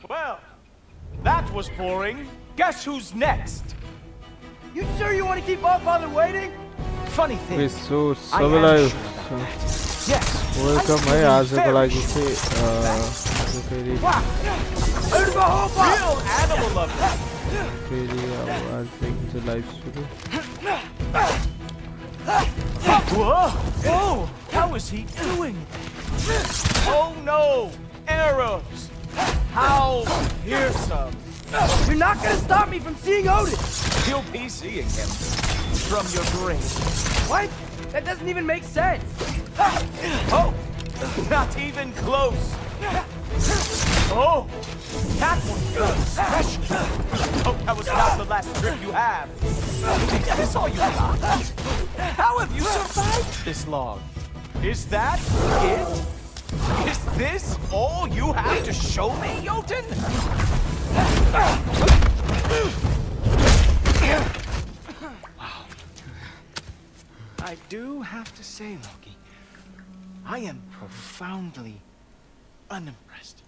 Well, that was boring. Guess who's next? You sure you want to keep our father waiting? Funny thing. Okay, so I am Sabalai, sure about that. Yes. welcome I है am आज को very लागि sure. चाहिँ फेरि Real animal lover. फेरि अब आजदेखि चाहिँ लाइभ सुरु Whoa! Whoa! How is he doing? Oh no! Arrows! How fearsome! You're not gonna stop me from seeing Odin. You'll be seeing him from your grave. What? That doesn't even make sense. Oh! Not even close! Oh! That was special! Hope that was not the last trip you have. Is this all you got? How have you survived this long? Is that it? Is this all you have to show me, Jotun? Wow. I do have to say, Loki, I am profoundly unimpressed.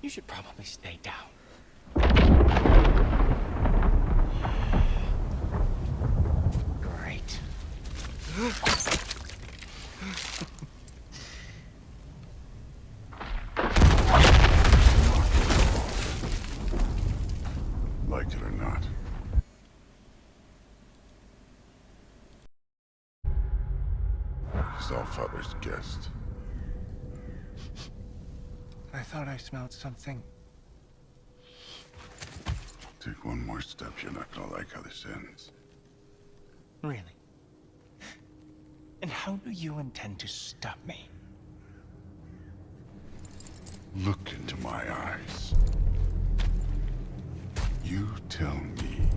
You should probably stay down. Great. Like it or not. He's all father's guest. I thought I smelled something. Take one more step, you're not gonna like how this ends. Really? And how do you intend to stop me? Look into my eyes. You tell me.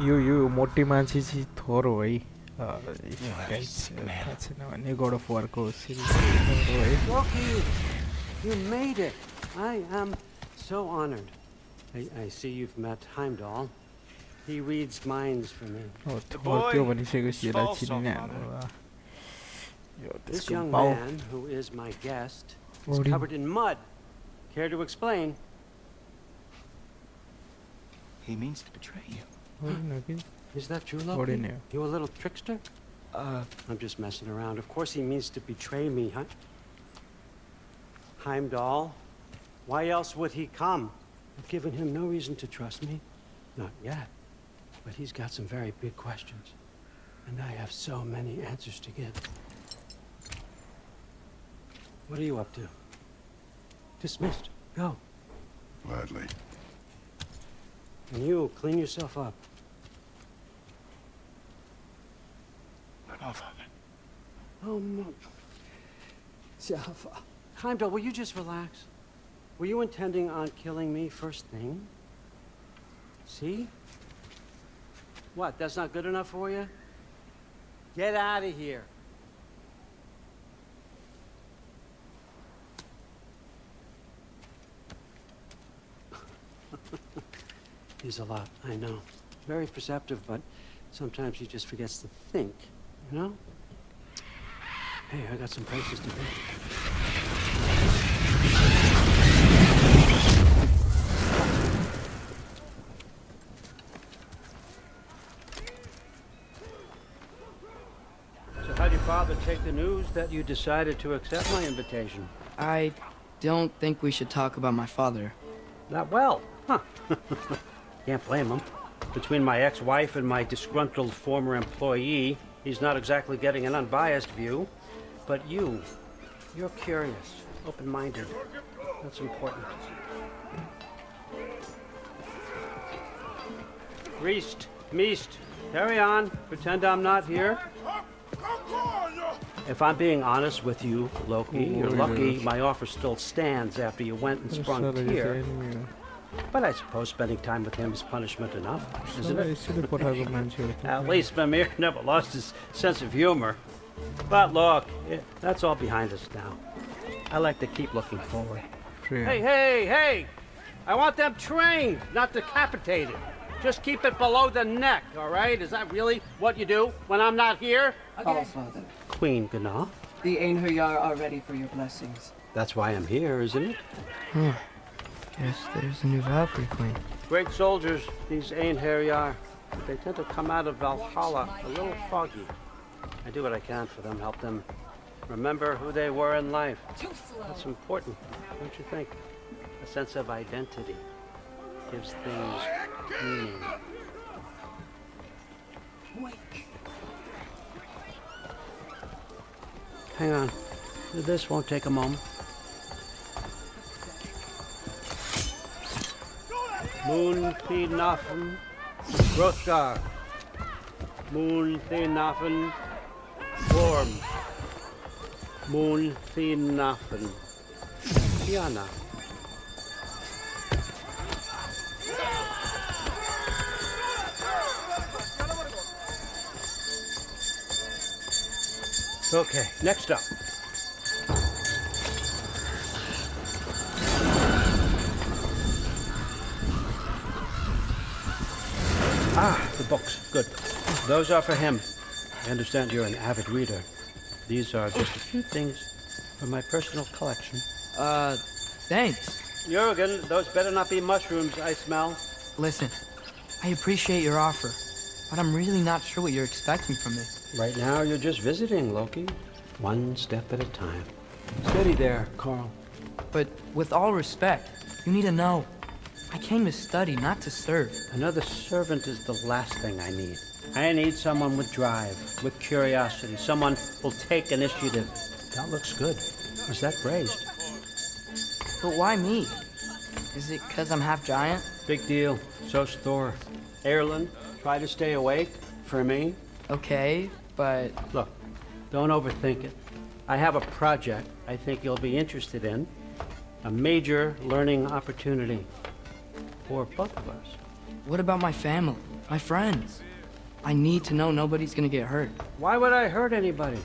यो मोटी मान्छे चाहिँ थोर हो है थाहा छैन भने God of war को series हो है Loki, you made it. I am so honored. I see you've met Heimdall. He reads minds for me. थोर त्यो भनिसकेपछि यसलाई चिनिने हाम्रो This young man, who is my guest, is covered in mud. Care to explain? He means to betray you. Is that true, Loki? You a little trickster? I'm just messing around. Of course he means to betray me, huh? Heimdall, why else would he come? I've given him no reason to trust me. Not yet. But he's got some very big questions. And I have so many answers to give. What are you up to? Dismissed. Go. Gladly. And you, clean yourself up. No, Father. Oh, no. Heimdall, will you just relax? Were you intending on killing me first thing? See? What, that's not good enough for you? Get out of here. He's a lot, I know. Very perceptive, but sometimes he just forgets to think, you know? Hey, I got some places to be. So how did your father take the news that you decided to accept my invitation? I don't think we should talk about my father. Not well, huh? Can't blame him. Between my ex-wife and my disgruntled former employee, he's not exactly getting an unbiased view. But you're curious, open-minded. That's important. Reist, Meest, carry on. Pretend I'm not here. If I'm being honest with you, Loki, you're lucky my offer still stands after you went and sprung here. But I suppose spending time with him is punishment enough, isn't it? At least Mimir never lost his sense of humor. But look, that's all behind us now. I like to keep looking forward. Hey! I want them trained, not decapitated. Just keep it below the neck, all right? Is that really what you do when I'm not here? All Father. Queen Gná. The Einherjar are ready for your blessings. That's why I'm here, isn't it? Guess there's a new Valkyrie Queen. Great soldiers, these Einherjar. But they tend to come out of Valhalla a little foggy. I do what I can for them, help them remember who they were in life. That's important, don't you think? A sense of identity gives things meaning. Hang on. This won't take a moment. Moon Thinafen, Hrothgar. Moon Thinafen, Worm. Moon Thinafen, Tiana. Okay, next up. Ah, the books. Good. Those are for him. I understand you're an avid reader. These are just a few things from my personal collection. Thanks. Jurgen, those better not be mushrooms I smell. Listen, I appreciate your offer, but I'm really not sure what you're expecting from me. Right now, you're just visiting, Loki. One step at a time. Steady there, Carl. But with all respect, you need to know. I came to study, not to serve. Another servant is the last thing I need. I need someone with drive, with curiosity, someone who'll take initiative. That looks good. Is that praised? But why me? Is it because I'm half giant? Big deal. So's Thor. Erlen, try to stay awake for me. Okay, but... Look, don't overthink it. I have a project I think you'll be interested in. A major learning opportunity for both of us. What about my family? My friends? I need to know nobody's gonna get hurt. Why would I hurt anybody?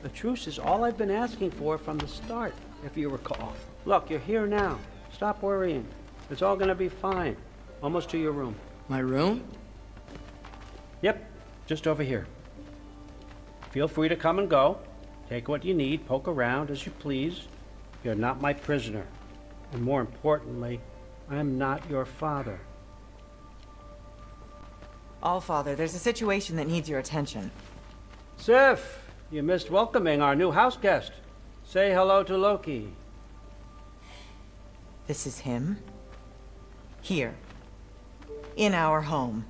The truce is all I've been asking for from the start, if you recall. Look, you're here now. Stop worrying. It's all gonna be fine. Almost to your room. My room? Yep, just over here. Feel free to come and go. Take what you need, poke around as you please. You're not my prisoner. And more importantly, I'm not your father. Allfather, there's a situation that needs your attention. Sif, you missed welcoming our new house guest. Say hello to Loki. This is him. Here. In our home.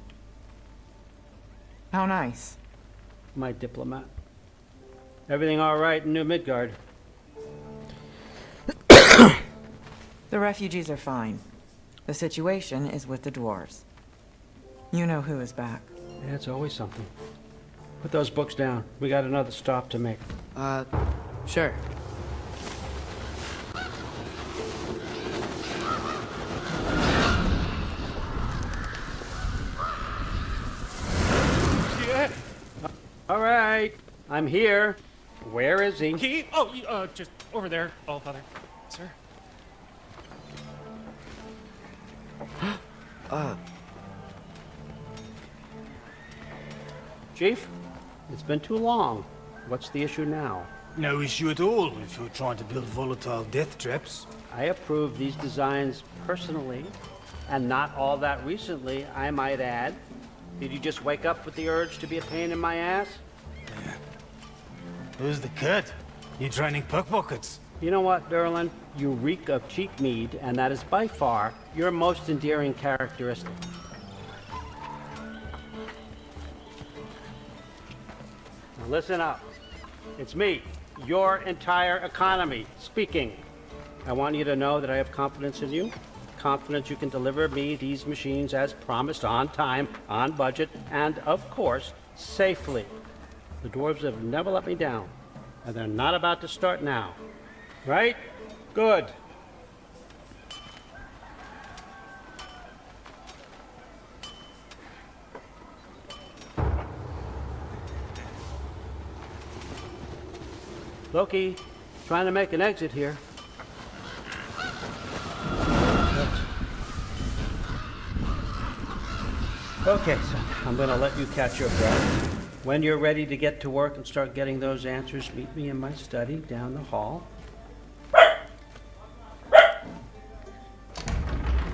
How nice. My diplomat. Everything all right in New Midgard? The refugees are fine. The situation is with the dwarves. You know who is back. Yeah, it's always something. Put those books down. We got another stop to make. Sure. Yeah. All right. I'm here. Where is he? He? Oh, just over there, Allfather. Sir? Chief, it's been too long. What's the issue now? No issue at all if you're trying to build volatile death traps. I approve these designs personally, and not all that recently, I might add. Did you just wake up with the urge to be a pain in my ass? Who's the cut? You training pickpockets? You know what, Derlin? You reek of cheap mead, and that is by far your most endearing characteristic. Now listen up. It's me, your entire economy, speaking. I want you to know that I have confidence in you. Confidence you can deliver me these machines as promised, on time, on budget, and, of course, safely. The dwarves have never let me down, and they're not about to start now. Right? Good. Loki, trying to make an exit here. Okay, so I'm gonna let you catch your breath. When you're ready to get to work and start getting those answers, meet me in my study down the hall.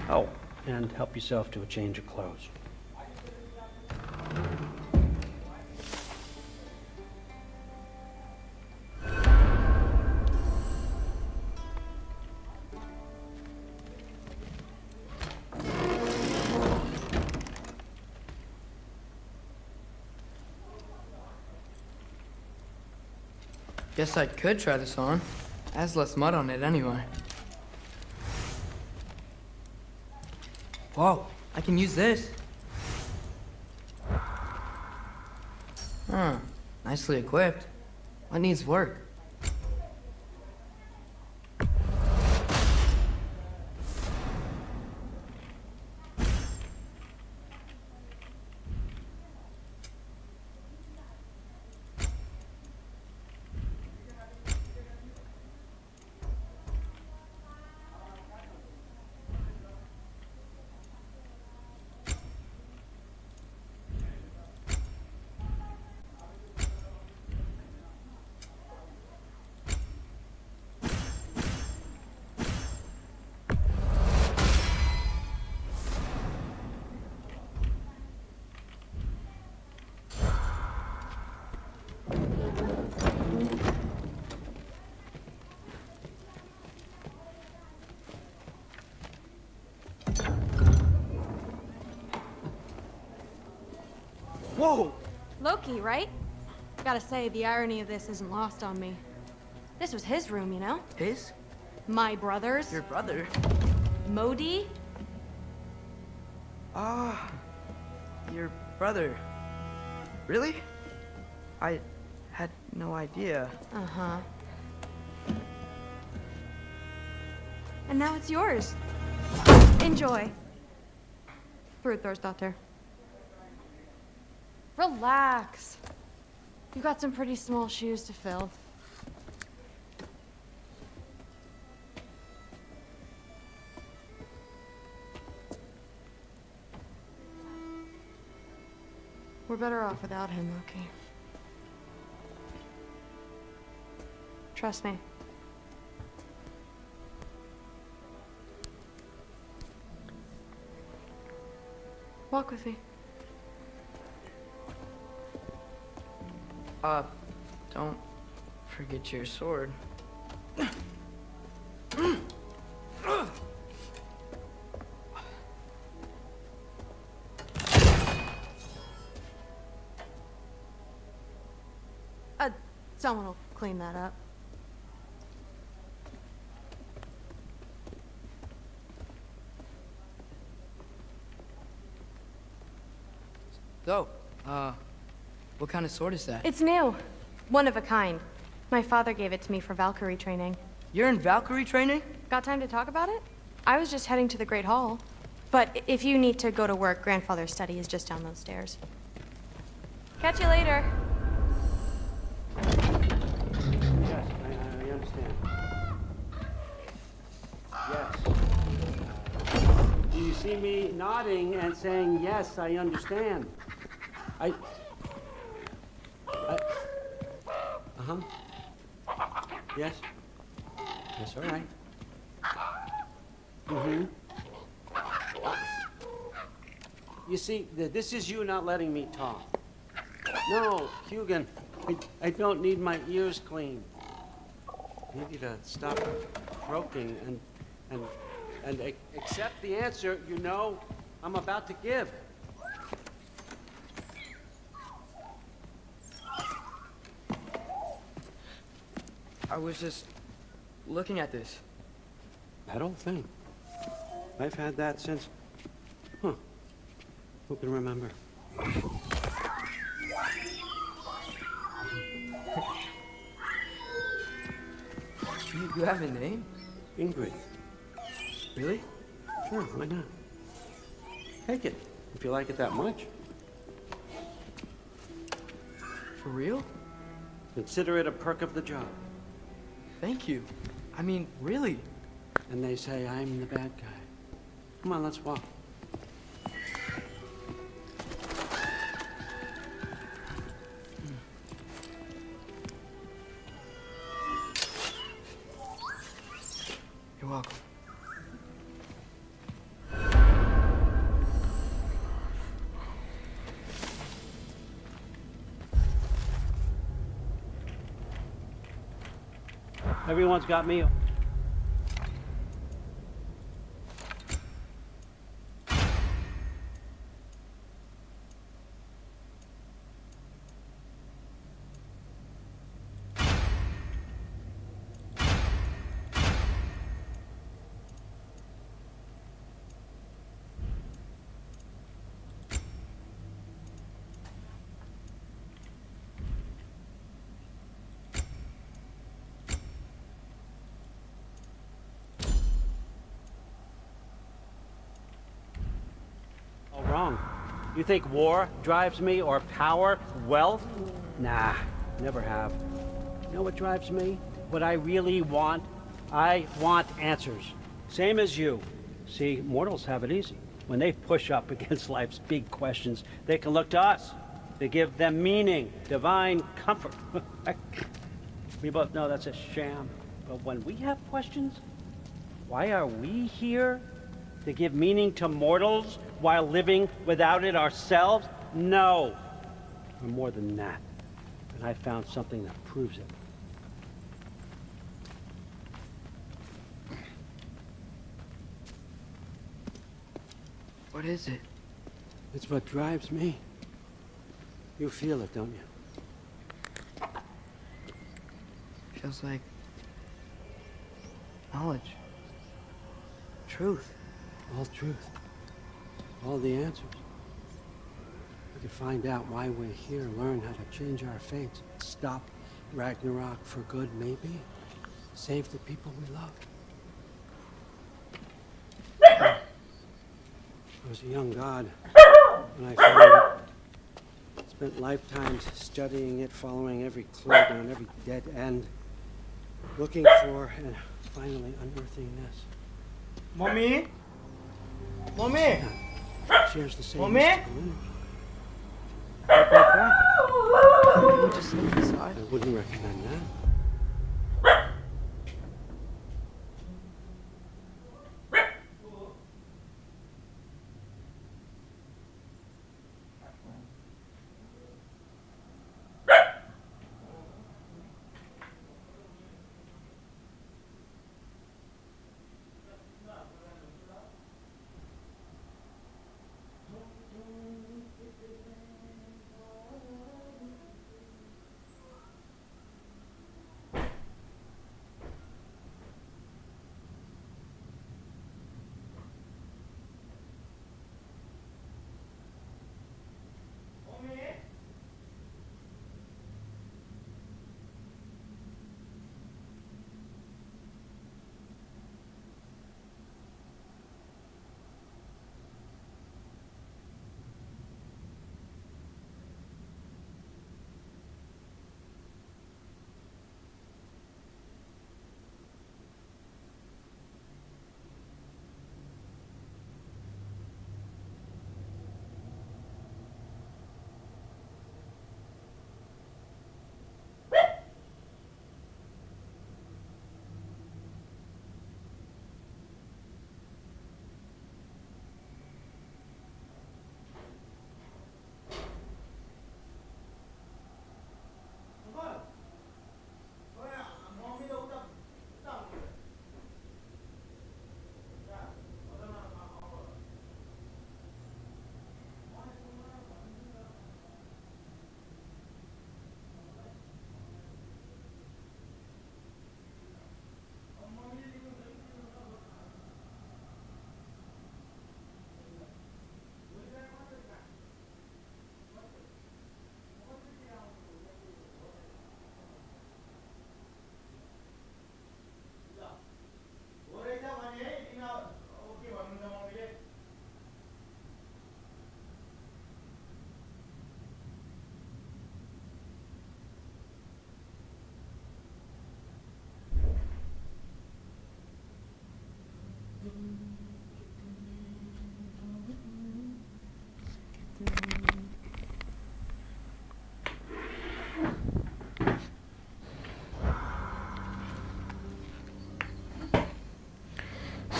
Oh, and help yourself to a change of clothes. Guess I could try this on. Has less mud on it anyway. Whoa, I can use this. Huh, nicely equipped. What needs work? Whoa! Loki, right? Gotta say, the irony of this isn't lost on me. This was his room, you know? His? My brother's. Your brother? Modi? Ah, your brother. Really? I had no idea. Uh-huh. And now it's yours. Enjoy. Brudthor's Relax. You've got some pretty small shoes to fill. We're better off without him, Loki. Trust me. Walk with me. Don't forget your sword. Someone will clean that up. So, what kind of sword is that? It's new. One of a kind. My father gave it to me for Valkyrie training. You're in Valkyrie training? Got time to talk about it? I was just heading to the Great Hall. But if you need to go to work, Grandfather's study is just down those stairs. Catch you later. Yes, I understand. Yes. Do you see me nodding and saying, yes, I understand? Uh-huh. Yes? Yes, all right. Mm-hmm. You see, this is you not letting me talk. No, Hugan, I don't need my ears cleaned. I need you to stop croaking and accept the answer you know I'm about to give. I was just looking at this. That old thing. I've had that since... Huh. Who can remember? You have a name? Ingrid. Really? Sure, why not? Take it, if you like it that much. For real? Consider it a perk of the job. Thank you. I mean, really. And they say I'm the bad guy. Come on, let's walk. You're welcome. Everyone's got me. All wrong. You think war drives me, or power, wealth? Nah, never have. You know what drives me? What I really want? I want answers. Same as you. See, mortals have it easy. When they push up against life's big questions, they can look to us. They give them meaning, divine comfort. We both know that's a sham. But when we have questions, why are we here? To give meaning to mortals while living without it ourselves? No. We're more than that. And I found something that proves it. What is it? It's what drives me. You feel it, don't you? Feels like knowledge. Truth. All truth. All the answers. We could find out why we're here, learn how to change our fates, stop Ragnarok for good, maybe. Save the people we love. I was a young god when I found it. Spent lifetimes studying it, following every clue down every dead end, looking for and finally unearthing this. Mommy? Mommy? Shares the same Mommy? mystical energy. Can you just look inside? I wouldn't recommend that.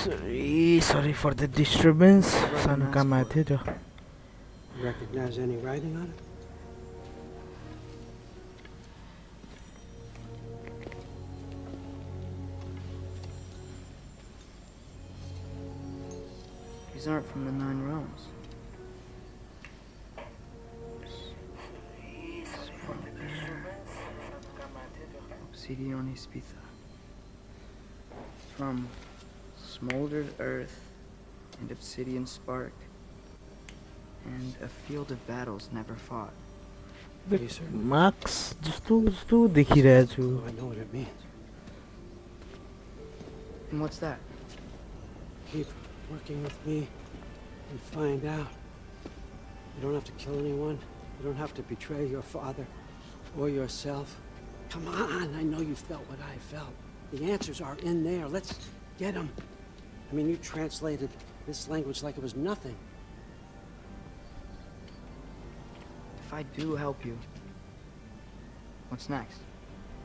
Sorry for the disturbance. सानो काम आएको थियो जो. Recognize any writing on it? These aren't from the Nine Realms. Obsidian Spitha. From smoldered earth and obsidian spark, and a field of battles never fought. Max जस्तो देखिरहेको छु. I know what it means. And what's that? Keep working with me and find out. You don't have to kill anyone. You don't have to betray your father or yourself. Come on, I know you felt what I felt. The answers are in there. Let's get them. I mean, you translated this language like it was nothing. If I do help you, what's next?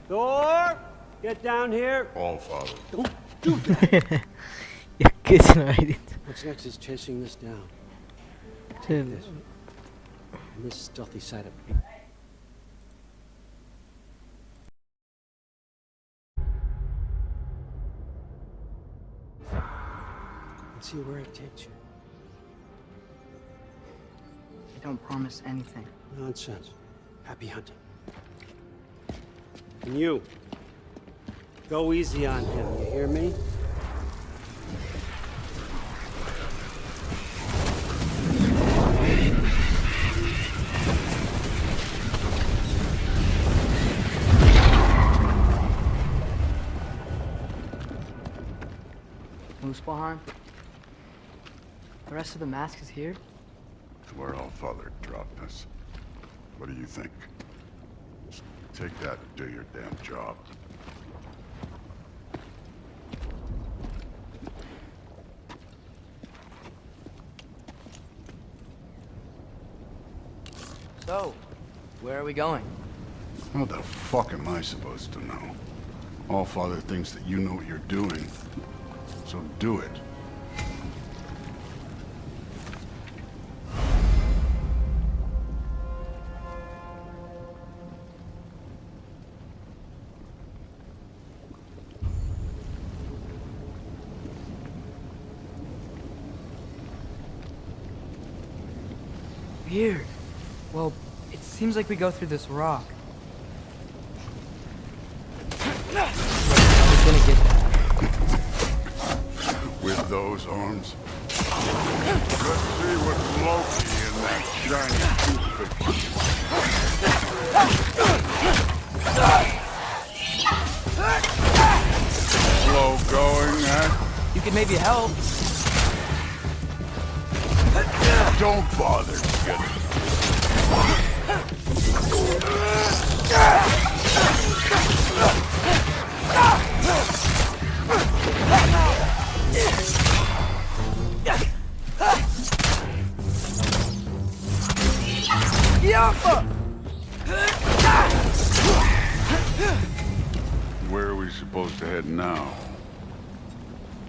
Thor, get down here. All father. Don't do that. What's next is chasing this down. Take this. And this stealthy side of me. And see where it takes you. I don't promise anything. Nonsense. Happy hunting. And you, go easy on him, you hear me? Muspelheim? The rest of the mask is here? It's where all father dropped us. What do you think? Just take that and do your damn job. So, where are we going? How the fuck am I supposed to know? All father thinks that you know what you're doing. So do it. Weird. Well, it seems like we go through this rock. I was gonna get that. With those arms? Let's see what's Loki in that shiny toothpick. Slow going, huh? You could maybe help. Don't bother, kid. Where are we supposed to head now?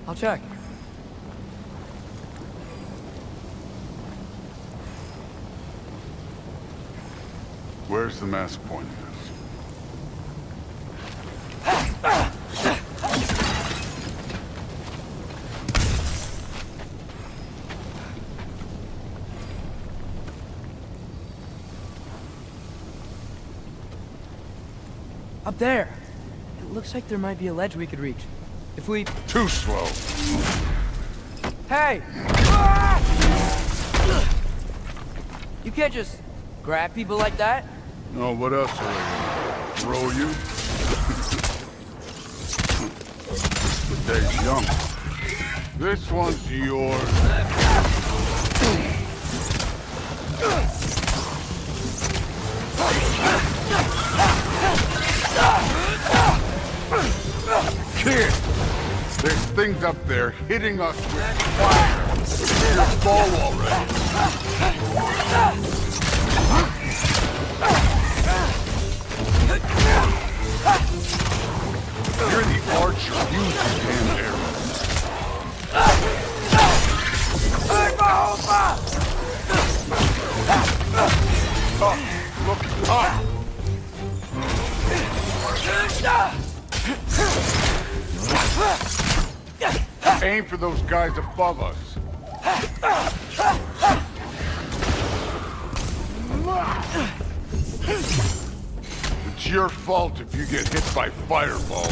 I'll check. Where's the mask pointing us? Up there. It looks like there might be a ledge we could reach. If we... Too slow. Hey! You can't just grab people like that. Oh, what else are they gonna throw you? The day's young. This one's yours. Kid! There's things up there hitting us with fire. Just fall already. You're the archer. Use the damn arrows. Aim for those guys above us. It's your fault if you get hit by fireballs.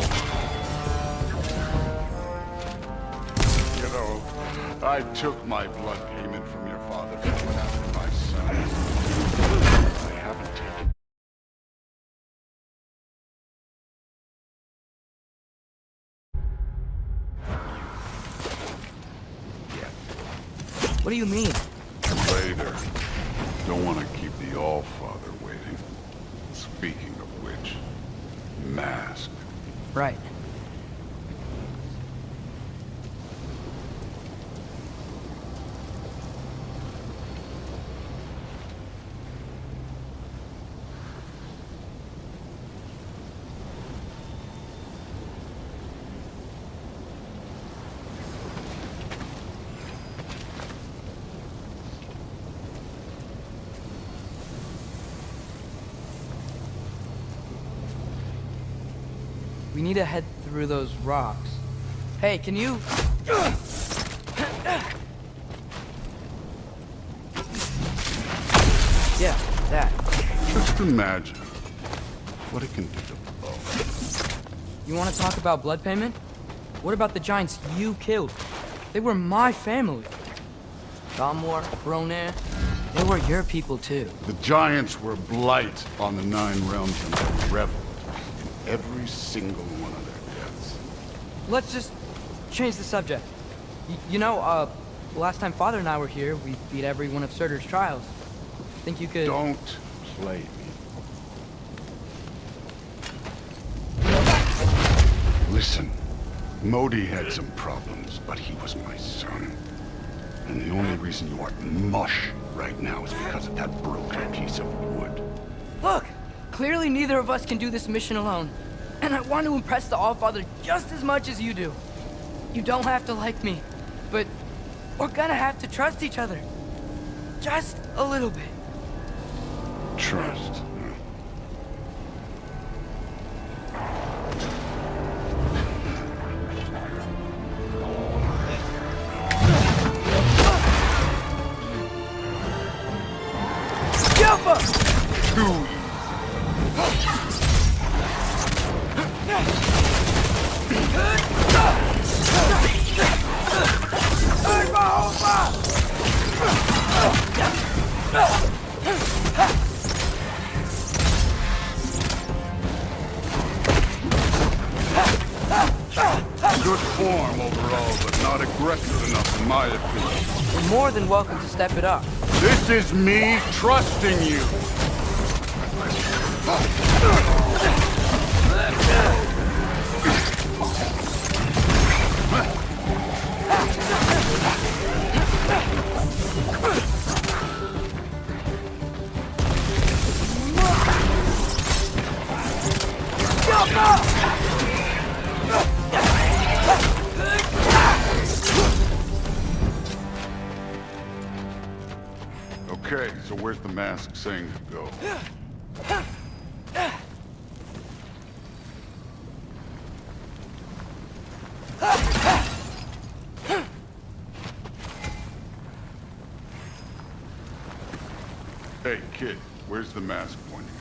You know, I took my blood payment from your father and went after my son. I haven't taken... What do you mean? Later. Don't want to keep the All-Father waiting. Speaking of which, mask. Right. We need to head through those rocks. Hey, can you... Yeah, that. Just imagine what it can do to bow. You want to talk about blood payment? What about the giants you killed? They were my family. Galmor, Bronir, they were your people too. The giants were blight on the 9 realms and they reveled in every single one of their deaths. Let's just change the subject. You know, last time Father and I were here, we beat every one of Surtur's trials. Think you could... Don't play me. Listen, Modi had some problems, but he was my son. And the only reason you aren't mush right now is because of that broken piece of wood. Look! Clearly neither of us can do this mission alone. And I want to impress the All-Father just as much as you do. You don't have to like me, but we're gonna have to trust each other. Just a little bit. Trust. Good form overall, but not aggressive enough in my opinion. You're more than welcome to step it up. This is me trusting you. Okay, so where's the mask saying to go? Hey, kid, where's the mask pointing us?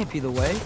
can't be the way.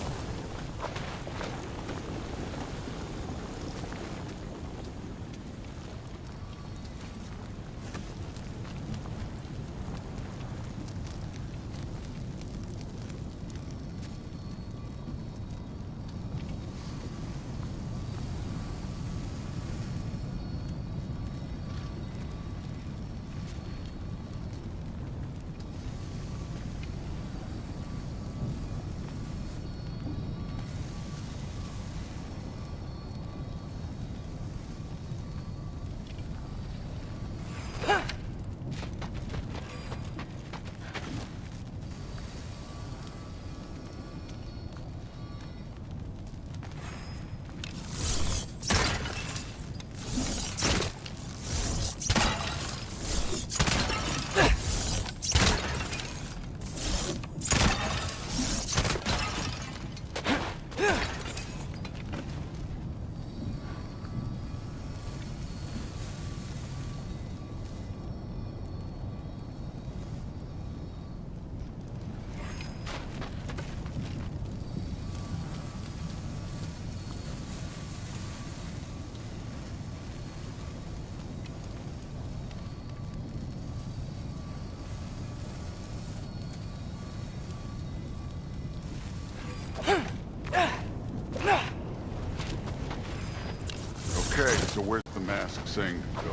Okay, so where's the mask saying to go?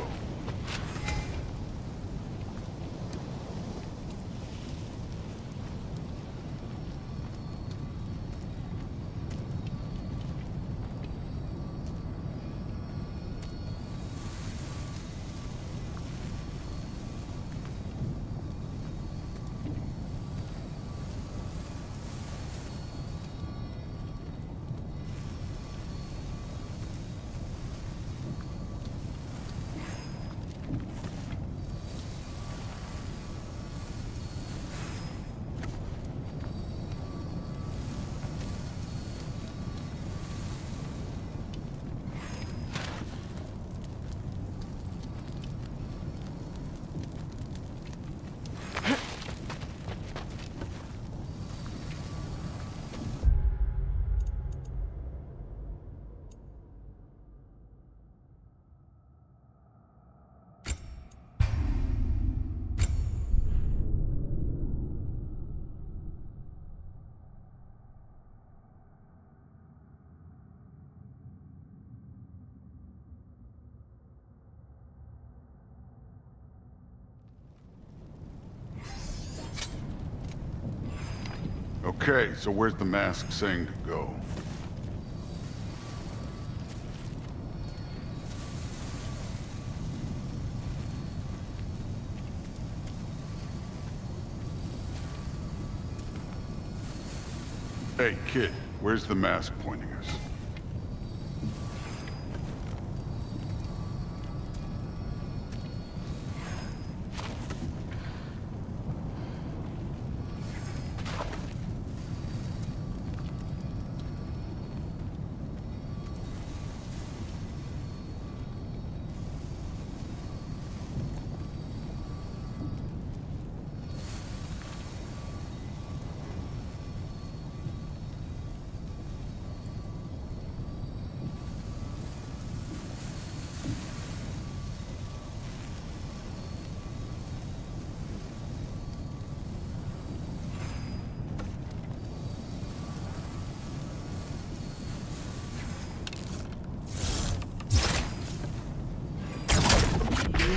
Okay, so where's the mask saying to go? Hey, kid, where's the mask pointing us?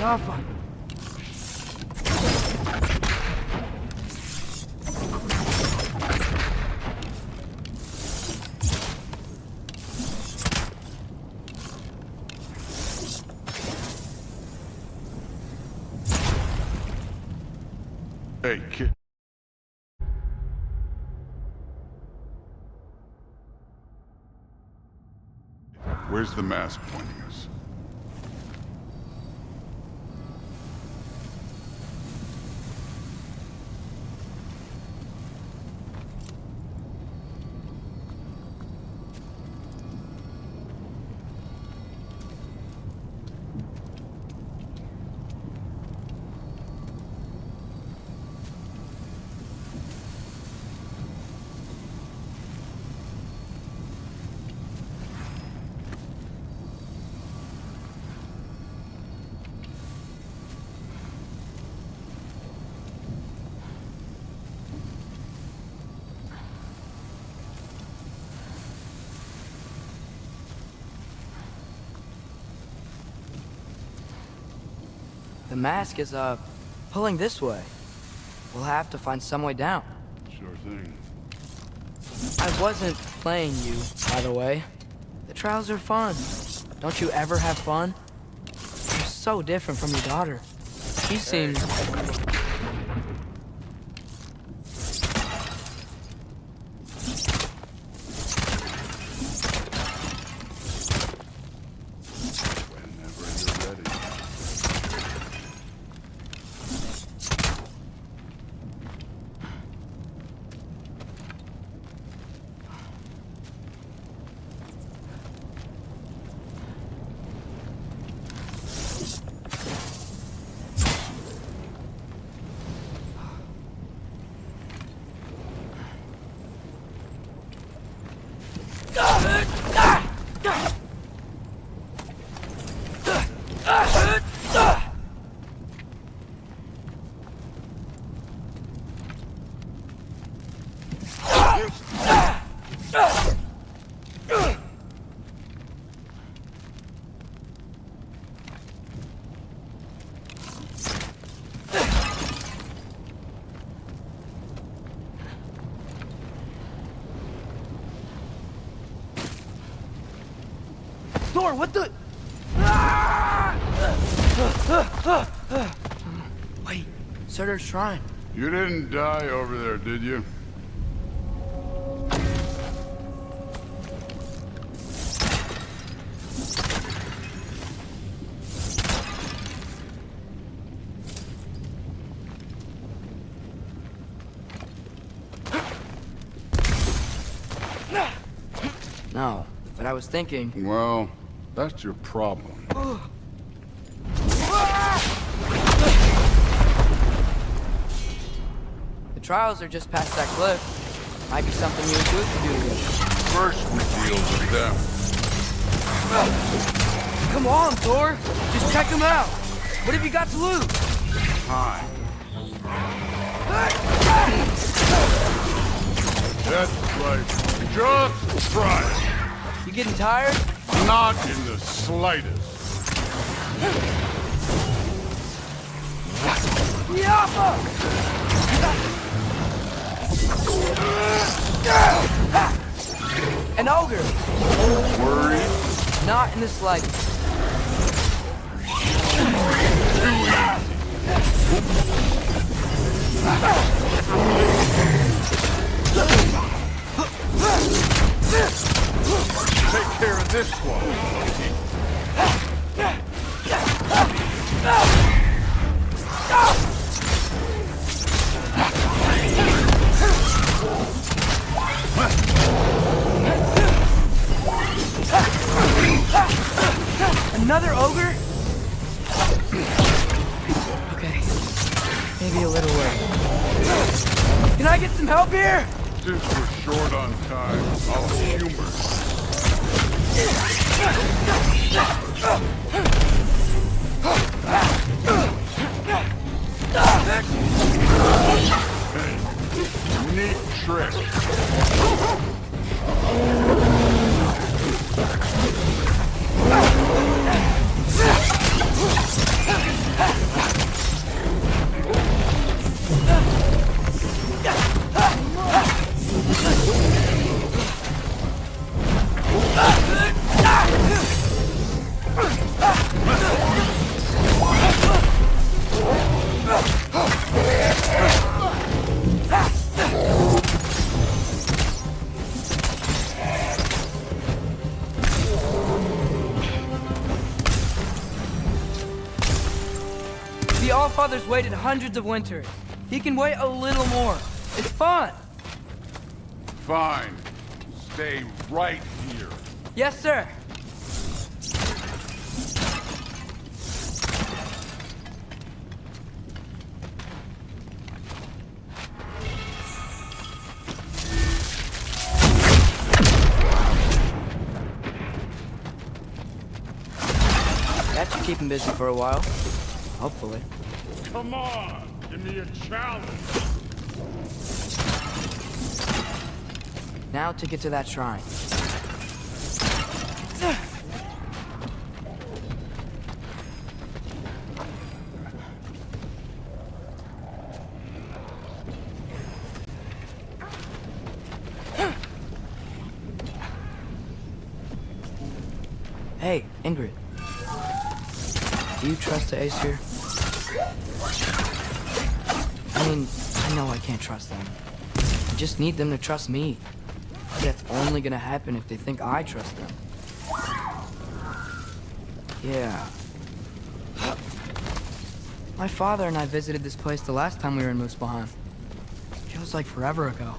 Rafa. Hey, kid. Where's the mask pointing us? mask is, pulling this way. We'll have to find some way down. Sure thing. I wasn't playing you, by the way. The trials are fun. Don't you ever have fun? You're so different from your daughter. She seems... Whenever you're ready. Thor, what the? Wait, Surtur's shrine. You didn't die over there, did you? No, but I was thinking... Well, that's your problem. The trials are just past that cliff. Might be something you and Groot could do together. First we deal with them. Come on, Thor. Just check them out. What have you got to lose? Time. That's right. Just try it. You getting tired? Not in the slightest. An ogre! Worried? Not in the slightest. Take care of this one. Another ogre? Okay. Maybe a little way. Can I get some help here? Since we're short on time, I'll humor. Hey, neat trick. The Allfather's waited hundreds of winters. He can wait a little more. It's fun. Fine. Stay right here. Yes, sir. That should keep him busy for a while. Hopefully. Come on, give me a challenge. Now to get to that shrine. Hey, Ingrid. Do you trust the Aesir? I mean, I know I can't trust them. I just need them to trust me. That's only gonna happen if they think I trust them. Yeah. My father and I visited this place the last time we were in Muspelheim. Feels like forever ago.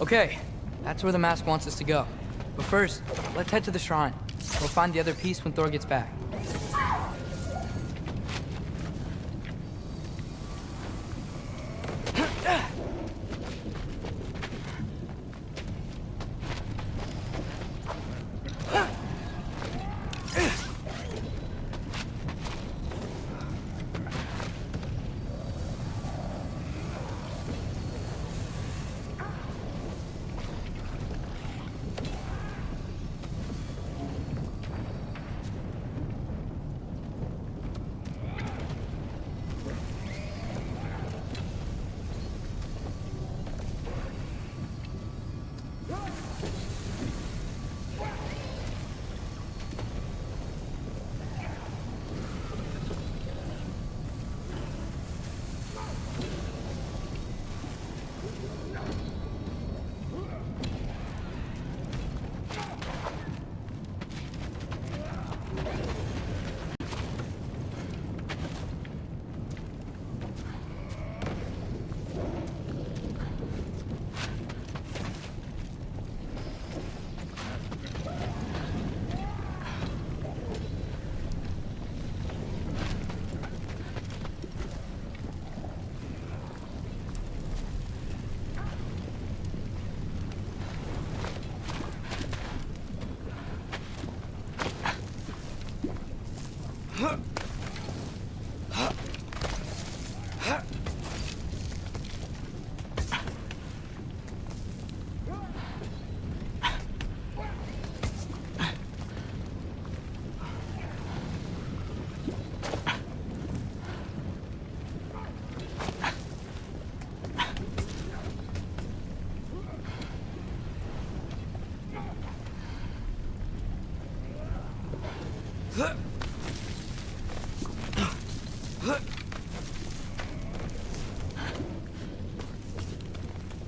Okay, that's where the mask wants us to go. But first, let's head to the shrine. We'll find the other piece when Thor gets back.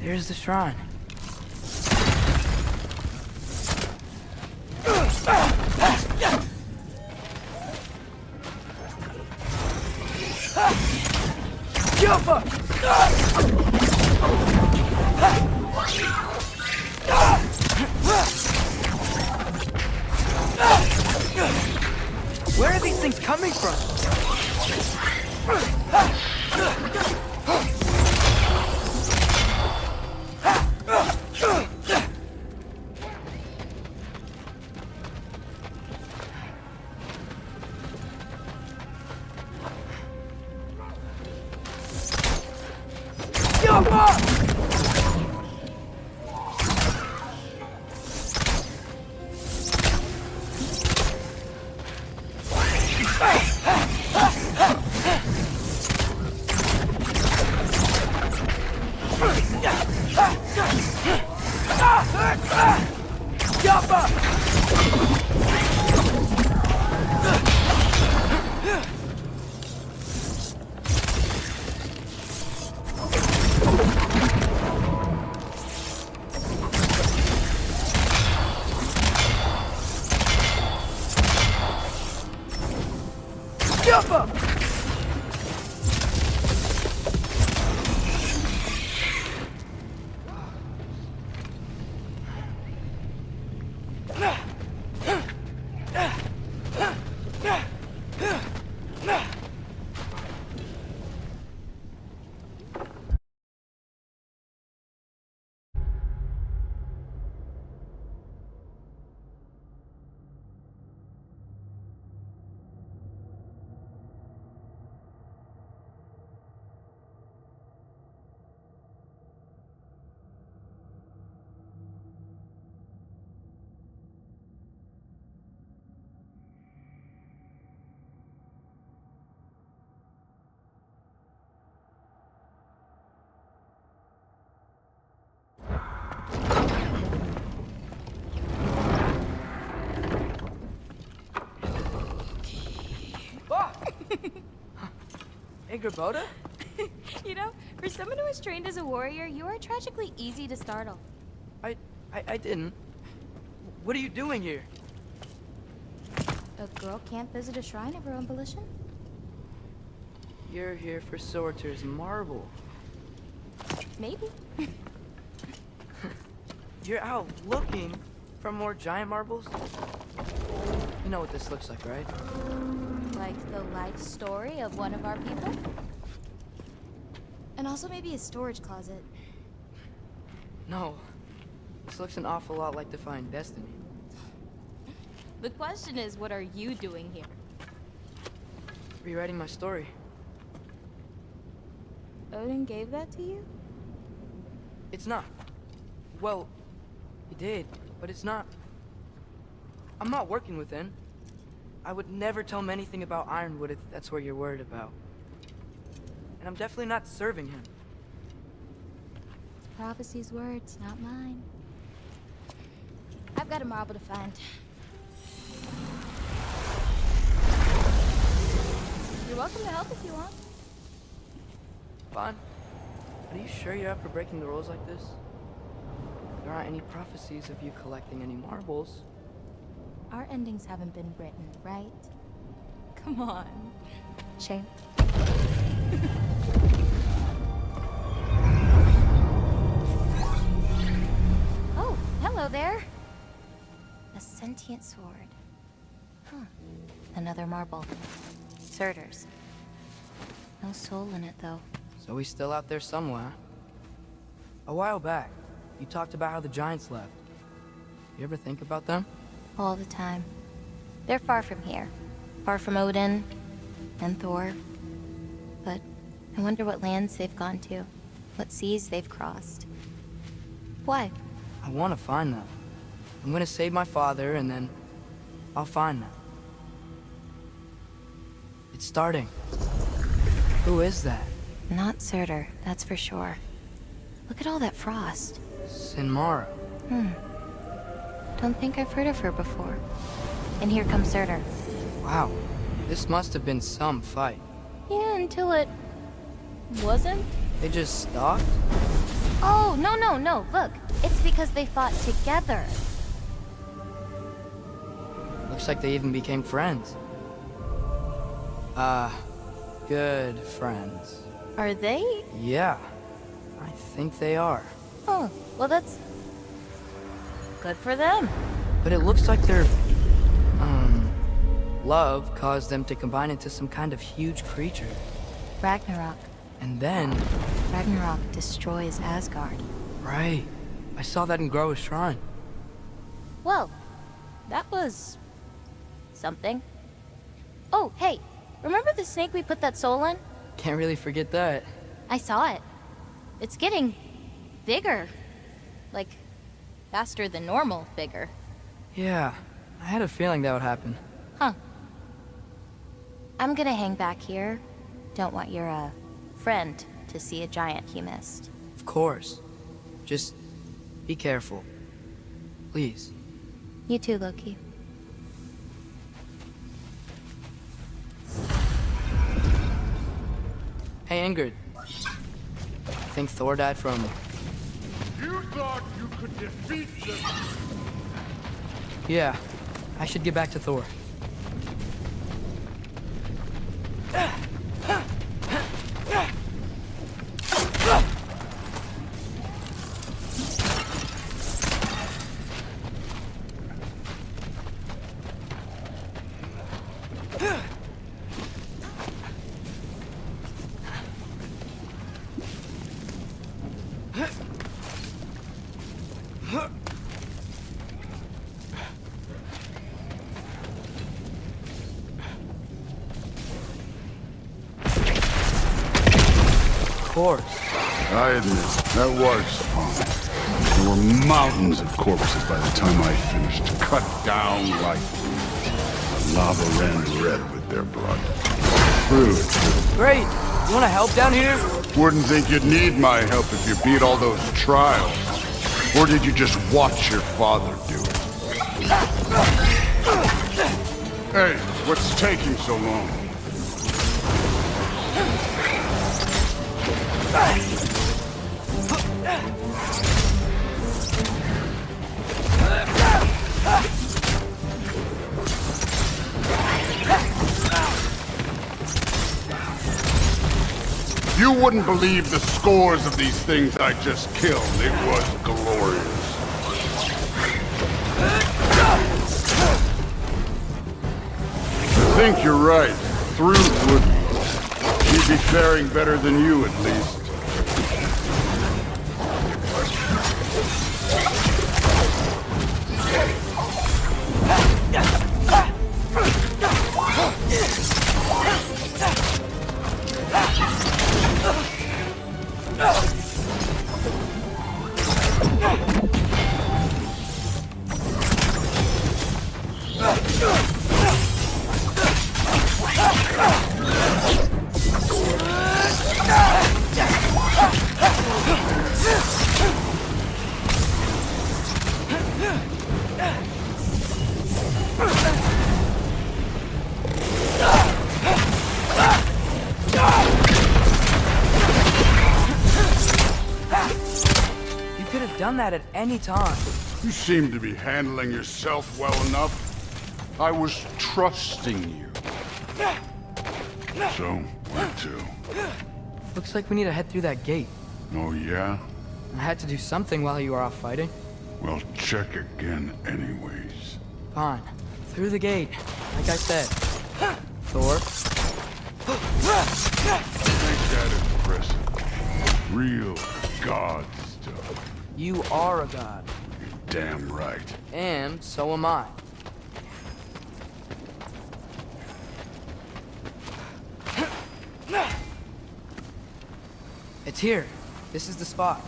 There's the shrine. Where are these things coming from? Jump up! Hey, Gerboda? You know, for someone who was trained as a warrior, you are tragically easy to startle. I didn't. What are you doing here? A girl can't visit a shrine of her own volition? You're here for Sorter's marble. Maybe. You're out looking for more giant marbles? You know what this looks like, right? Like the life story of one of our people? And also maybe a storage closet. No. This looks an awful lot like Defying Destiny. The question is, what are you doing here? Rewriting my story. Odin gave that to you? It's not. Well, he did, but it's not. I'm not working with him. I would never tell him anything about Ironwood if that's what you're worried about. And I'm definitely not serving him. Prophecy's words, not mine. I've got a marble to find. You're welcome to help if you want. Fine. Are you sure you're up for breaking the rules like this? There aren't any prophecies of you collecting any marbles. Our endings haven't been written, right? Come on. Shame. Oh, hello there. A sentient sword. Huh. Another marble. Surtur's. No soul in it, though. So he's still out there somewhere. A while back, you talked about how the giants left. You ever think about them? All the time. They're far from here. Far from Odin and Thor. But I wonder what lands they've gone to. What seas they've crossed. Why? I want to find them. I'm gonna save my father, and then I'll find them. It's starting. Who is that? Not Surtur, that's for sure. Look at all that frost. Sinmara. Don't think I've heard of her before. And here comes Surtur. Wow. This must have been some fight. Yeah, until it... wasn't? They just stopped? Oh, no. Look, it's because they fought together. Looks like they even became friends. Good friends. Are they? Yeah, I think they are. Oh, well that's... good for them. But it looks like their, love caused them to combine into some kind of huge creature. Ragnarok. And then... Ragnarok destroys Asgard. Right. I saw that in Groa's shrine. Well, that was... something. Oh, hey, remember the snake we put that soul in? Can't really forget that. I saw it. It's getting... bigger. Like, faster than normal bigger. Yeah, I had a feeling that would happen. Huh. I'm gonna hang back here. Don't want your, friend to see a giant he missed. Of course. Just be careful. Please. You too, Loki. Hey, Ingrid. Think Thor died from... You thought you could defeat them? Yeah, I should get back to Thor. I admit, that was fun. There were mountains of corpses by the time I finished, cut down like the lava ran red with their blood. True. Great. You want to help down here? Wouldn't think you'd need my help if you beat all those trials. Or did you just watch your father do it? Hey, what's taking so long? You wouldn't believe the scores of these things I just killed. It was glorious. I think you're right. Thrud would... She'd be faring better than you, at least. Done that at any time. You seem to be handling yourself well enough. I was trusting you. So, where to? Looks like we need to head through that gate. Oh, yeah? I had to do something while you were off fighting. Well, check again anyways. Fine. Through the gate. Like I said. Thor. Ain't that impressive? Real god stuff. You are a god. You're damn right. And so am I. It's here. This is the spot.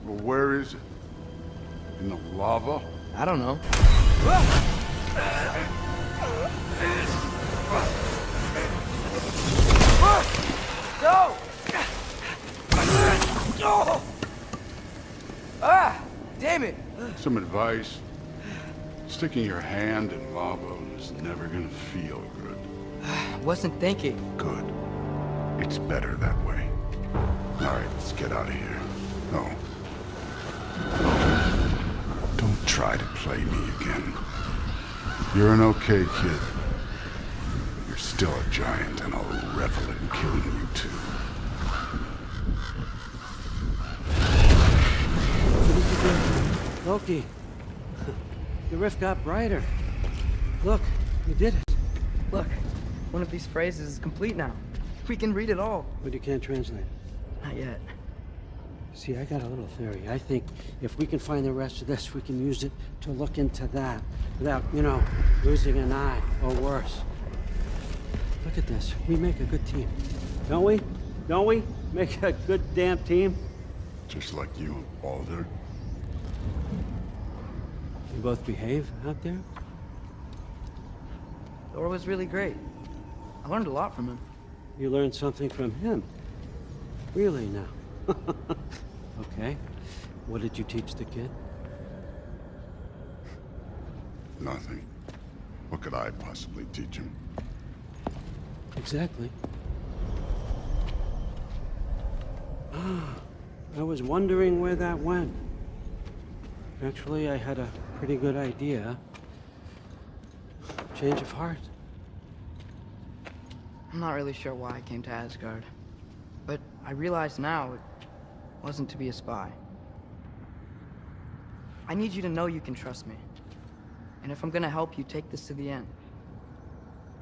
Well, where is it? In the lava? I don't know. No! Ah! Damn it! Some advice. Sticking your hand in lava is never gonna feel good. Wasn't thinking. Good. It's better that way. Alright, let's get out of here. No. Don't try to play me again. You're an okay kid. You're still a giant, and I'll revel in killing you too. Loki, the rift got brighter. Look, you did it. Look, one of these phrases is complete now. We can read it all. But you can't translate. Not yet. See, I got a little theory. I think if we can find the rest of this, we can use it to look into that without, you know, losing an eye or worse. Look at this. We make a good team. Don't we? Don't we? Make a good damn team? Just like you and Baldur. You both behave out there? Thor was really great. I learned a lot from him. You learned something from him? Really now? Okay. What did you teach the kid? Nothing. What could I possibly teach him? Exactly. I was wondering where that went. Actually, I had a pretty good idea. Change of heart. I'm not really sure why I came to Asgard. But I realize now it wasn't to be a spy. I need you to know you can trust me. And if I'm gonna help you take this to the end,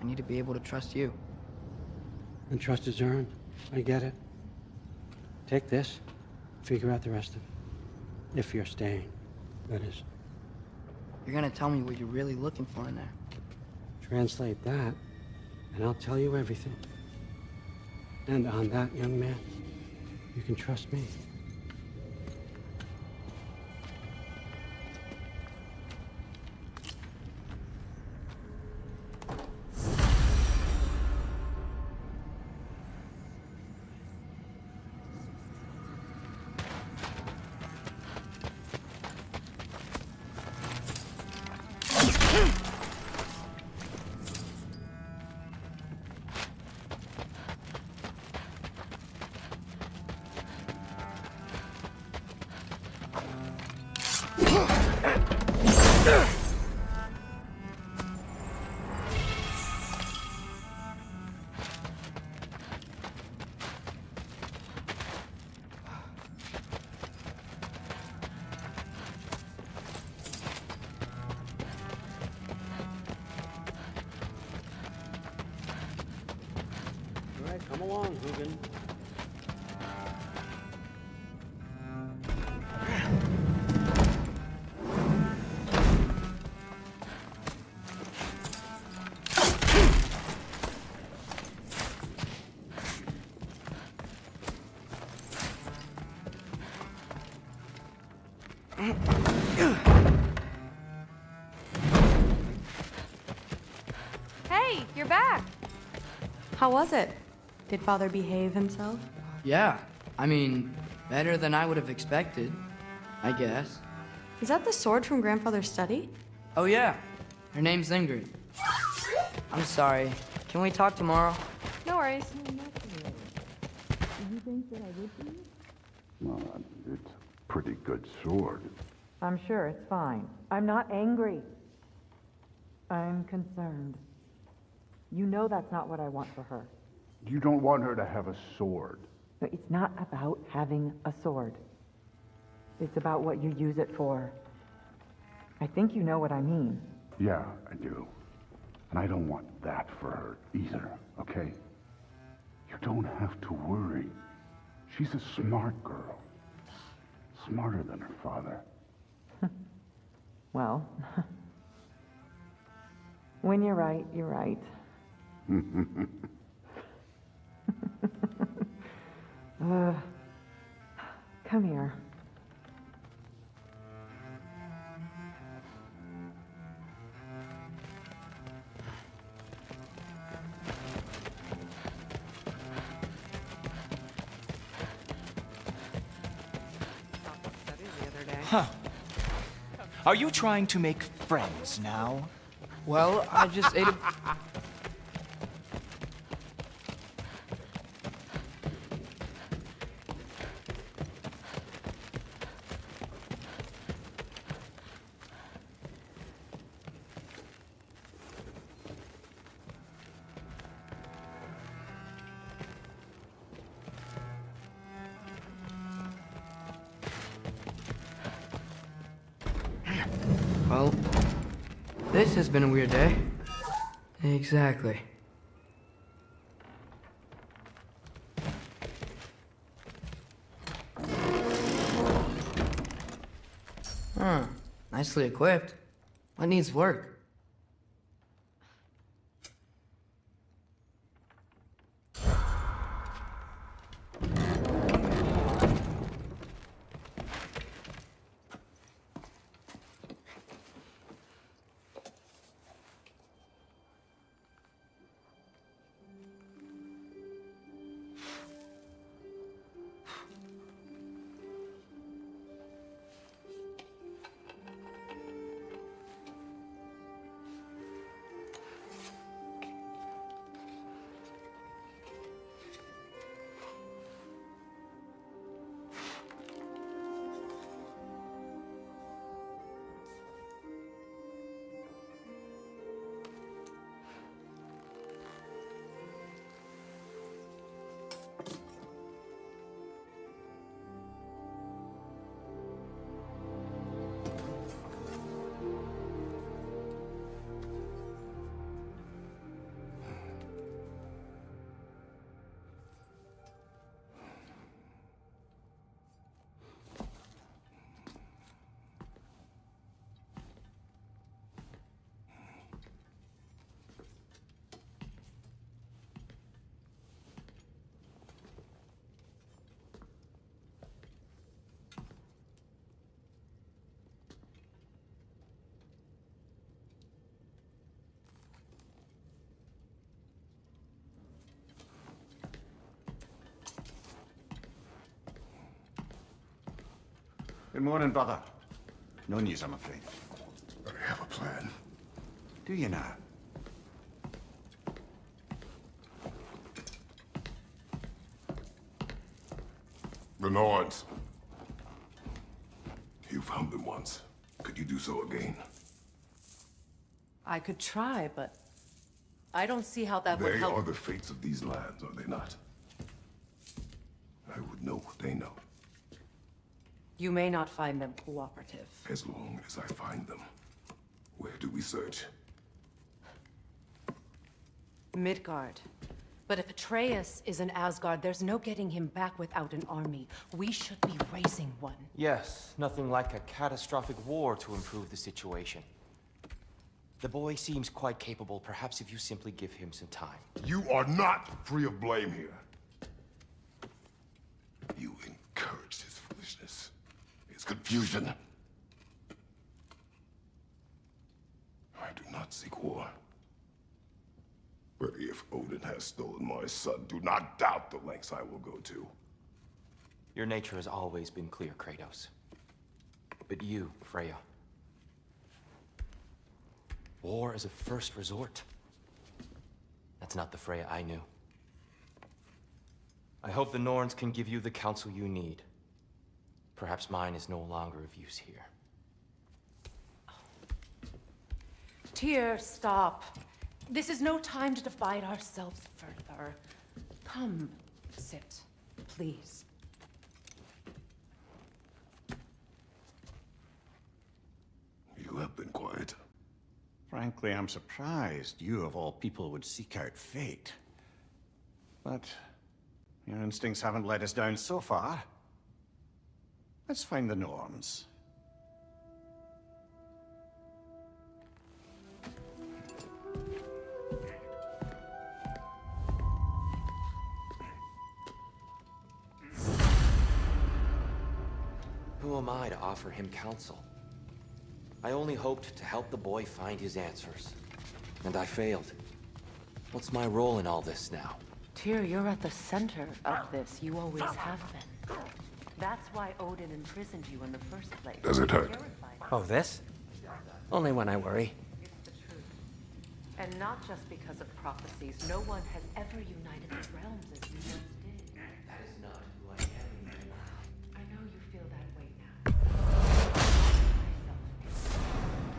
I need to be able to trust you. And trust is earned. I get it. Take this, figure out the rest of it. If you're staying, that is. You're gonna tell me what you're really looking for in there. Translate that, and I'll tell you everything. And on that, young man, you can trust me. All right, come along, Hugin. Hey, you're back. How was it? Did Father behave himself? Yeah, I mean, better than I would have expected, I guess. Is that the sword from Grandfather's study? Oh yeah, her name's Ingrid. I'm sorry, can we talk tomorrow? No worries. Well, it's a pretty good sword. I'm sure it's fine. I'm not angry. I'm concerned. You know that's not what I want for her. You don't want her to have a sword. But it's not about having a sword. It's about what you use it for. I think you know what I mean. Yeah, I do. And I don't want that for her either, okay? You don't have to worry. She's a smart girl. Smarter than her father. Well, when you're right, you're right. Come here. Huh. Are you trying to make friends now? Well, I just ate a... Well, this has been a weird day. Exactly. Huh. Nicely equipped. What needs work? Good morning, brother. No news, I'm afraid. I have a plan. Do you now? The Norns. You found them once. Could you do so again? I could try, but I don't see how that would They help. are the fates of these lands, are they not? I would know what they know, You may not find them cooperative. as long as I find them. Where do we search? Midgard. But if Atreus is in Asgard, there's no getting him back without an army. We should be raising one. Yes, nothing like a catastrophic war to improve the situation. The boy seems quite capable. Perhaps if you simply give him some time. You are not free of blame here. You encouraged his foolishness, his confusion. I do not seek war. But if Odin has stolen my son, do not doubt the lengths I will go to. Your nature has always been clear, Kratos. But you, Freya. War is a first resort. That's not the Freya I knew. I hope the Norns can give you the counsel you need. Perhaps mine is no longer of use here. Tyr, stop. This is no time to divide ourselves further. Come, sit, please. You have been quiet. Frankly, I'm surprised you of all people would seek out fate. But your instincts haven't let us down so far. Let's find the Norns. Who am I to offer him counsel? I only hoped to help the boy find his answers. And I failed. What's my role in all this now? Tyr, you're at the center of this. You always have been. That's why Odin imprisoned you in the first place. Does it hurt? Oh, this? Only when I worry. It's the truth. And not just because of prophecies. No one has ever united the realms as you once did. That is not who I am. I know you feel that way now.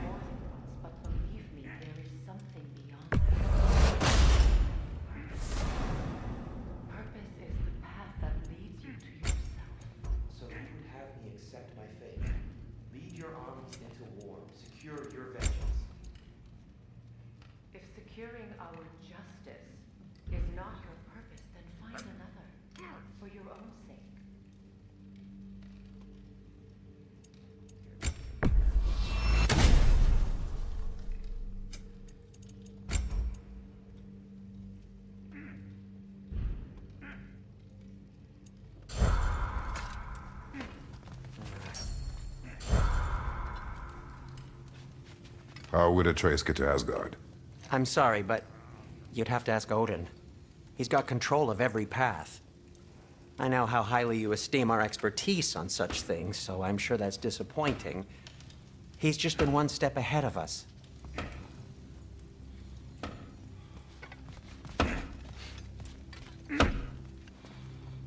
More than once, but believe me, there is something beyond that. Purpose is the path that leads you to yourself. So you would have me accept my fate. Lead your armies into war. Secure your vengeance. If securing our justice is not your purpose, then find another. For your own sake. How would Atreus get to Asgard? I'm sorry, but you'd have to ask Odin. He's got control of every path. I know how highly you esteem our expertise on such things, so I'm sure that's disappointing. He's just been one step ahead of us.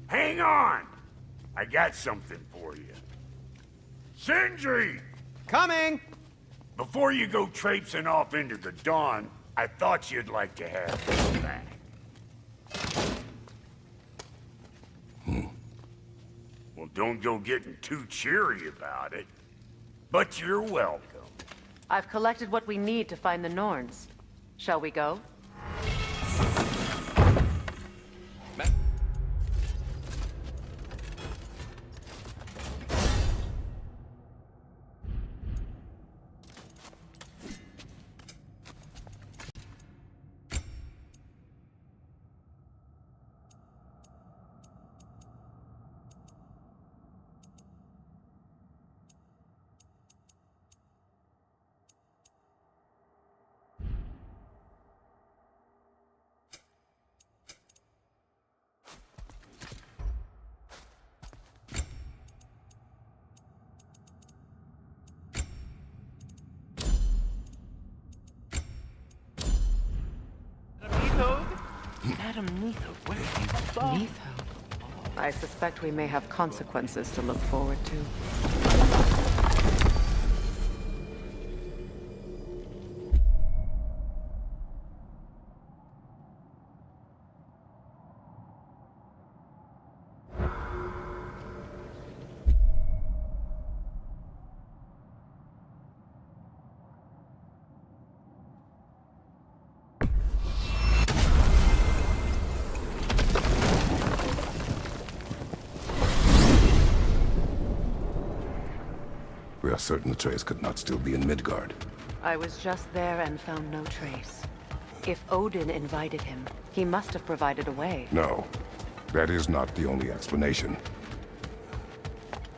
Hang on! I got something for you. Sindri! Coming! Before you go traipsing off into the dawn, I thought you'd like to have this back. Well, don't go getting too cheery about it. But you're welcome. I've collected what we need to find the Norns. Shall we go? Madam Neither, where have you gone? Neither? I suspect we may have consequences to look forward to. We are certain Atreus could not still be in Midgard. I was just there and found no trace. If Odin invited him, he must have provided a way. No, that is not the only explanation.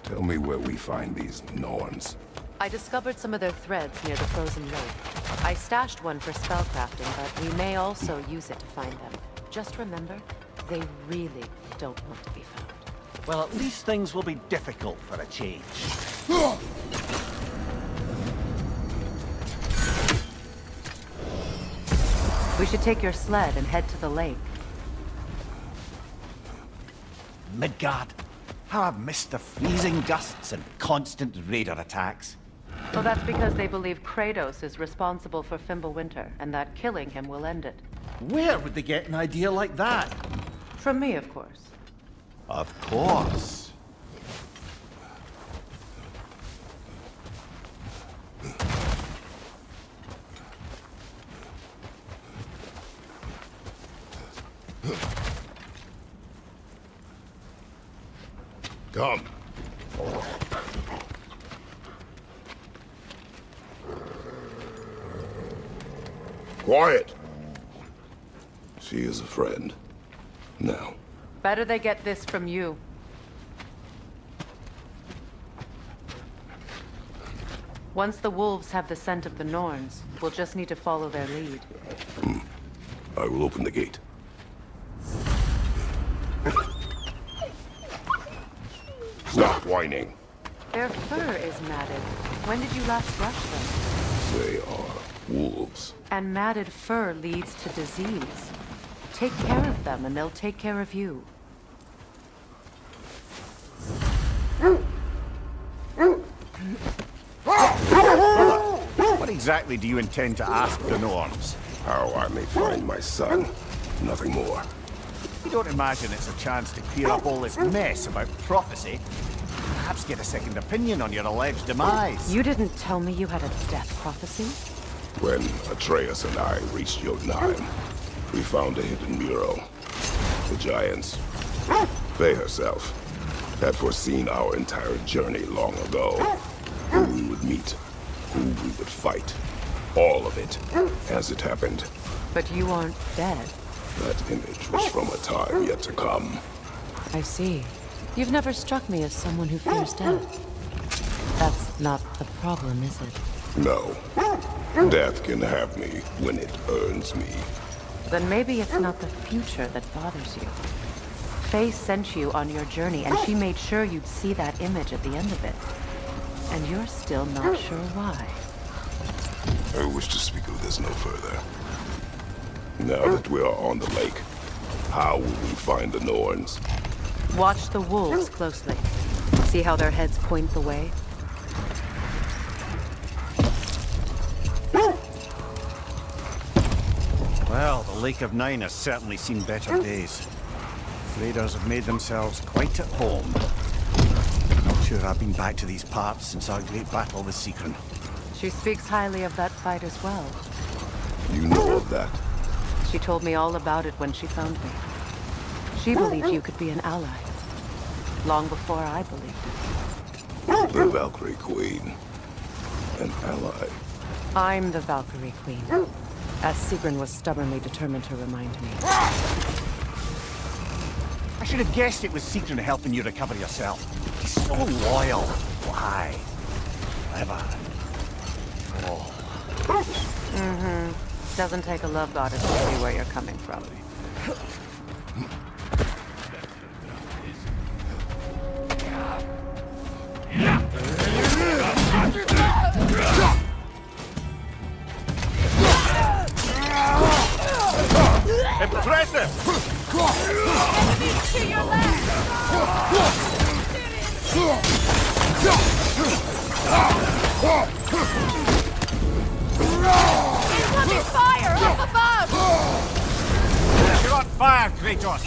Tell me where we find these Norns. I discovered some of their threads near the frozen lake. I stashed one for spellcrafting, but we may also use it to find them. Just remember, they really don't want to be found. Well, at least things will be difficult for a change. We should take your sled and head to the lake. Midgard. How I've missed the freezing gusts and constant raider attacks. Well, that's because they believe Kratos is responsible for Fimbulwinter, and that killing him will end it. Where would they get an idea like that? From me, of course. Of course. Come. Quiet. She is a friend. Now. Better they get this from you. Once the wolves have the scent of the Norns, we'll just need to follow their lead. I will open the gate. Stop whining. Their fur is matted. When did you last brush them? They are wolves. And matted fur leads to disease. Take care of them, and they'll take care of you. What exactly do you intend to ask the Norns? How I may find my son. Nothing more. You don't imagine it's a chance to clear up all this mess about prophecy? Perhaps get a second opinion on your alleged demise. You didn't tell me you had a death prophecy? When Atreus and I reached Jotunheim, we found a hidden mural. The giants, Faye herself, had foreseen our entire journey long ago. Who we would meet, who we would fight. All of it, as it happened. But you aren't dead. That image was from a time yet to come. I see. You've never struck me as someone who fears death. That's not the problem, is it? No. Death can have me when it earns me. Then maybe it's not the future that bothers you. Faye sent you on your journey, and she made sure you'd see that image at the end of it. And you're still not sure why. I wish to speak of this no further. Now that we are on the lake, how will we find the Norns? Watch the wolves closely. See how their heads point the way? Well, the Lake of Nine has certainly seen better days. Raiders have made themselves quite at home. Not sure I've been back to these parts since our great battle with Sigrun. She speaks highly of that fight as well. You know of that? She told me all about it when she found me. She believed you could be an ally. Long before I believed it. The Valkyrie Queen. An ally. I'm the Valkyrie Queen. As Sigrun was stubbornly determined to remind me. I should have guessed it was Sigrun helping you recover yourself. He's so loyal. Why? Clever. Oh. Mm-hmm. Doesn't take a love goddess to see where you're coming from. Impressive! Enemies to your left! Incoming fire up above! You're on fire, Kratos!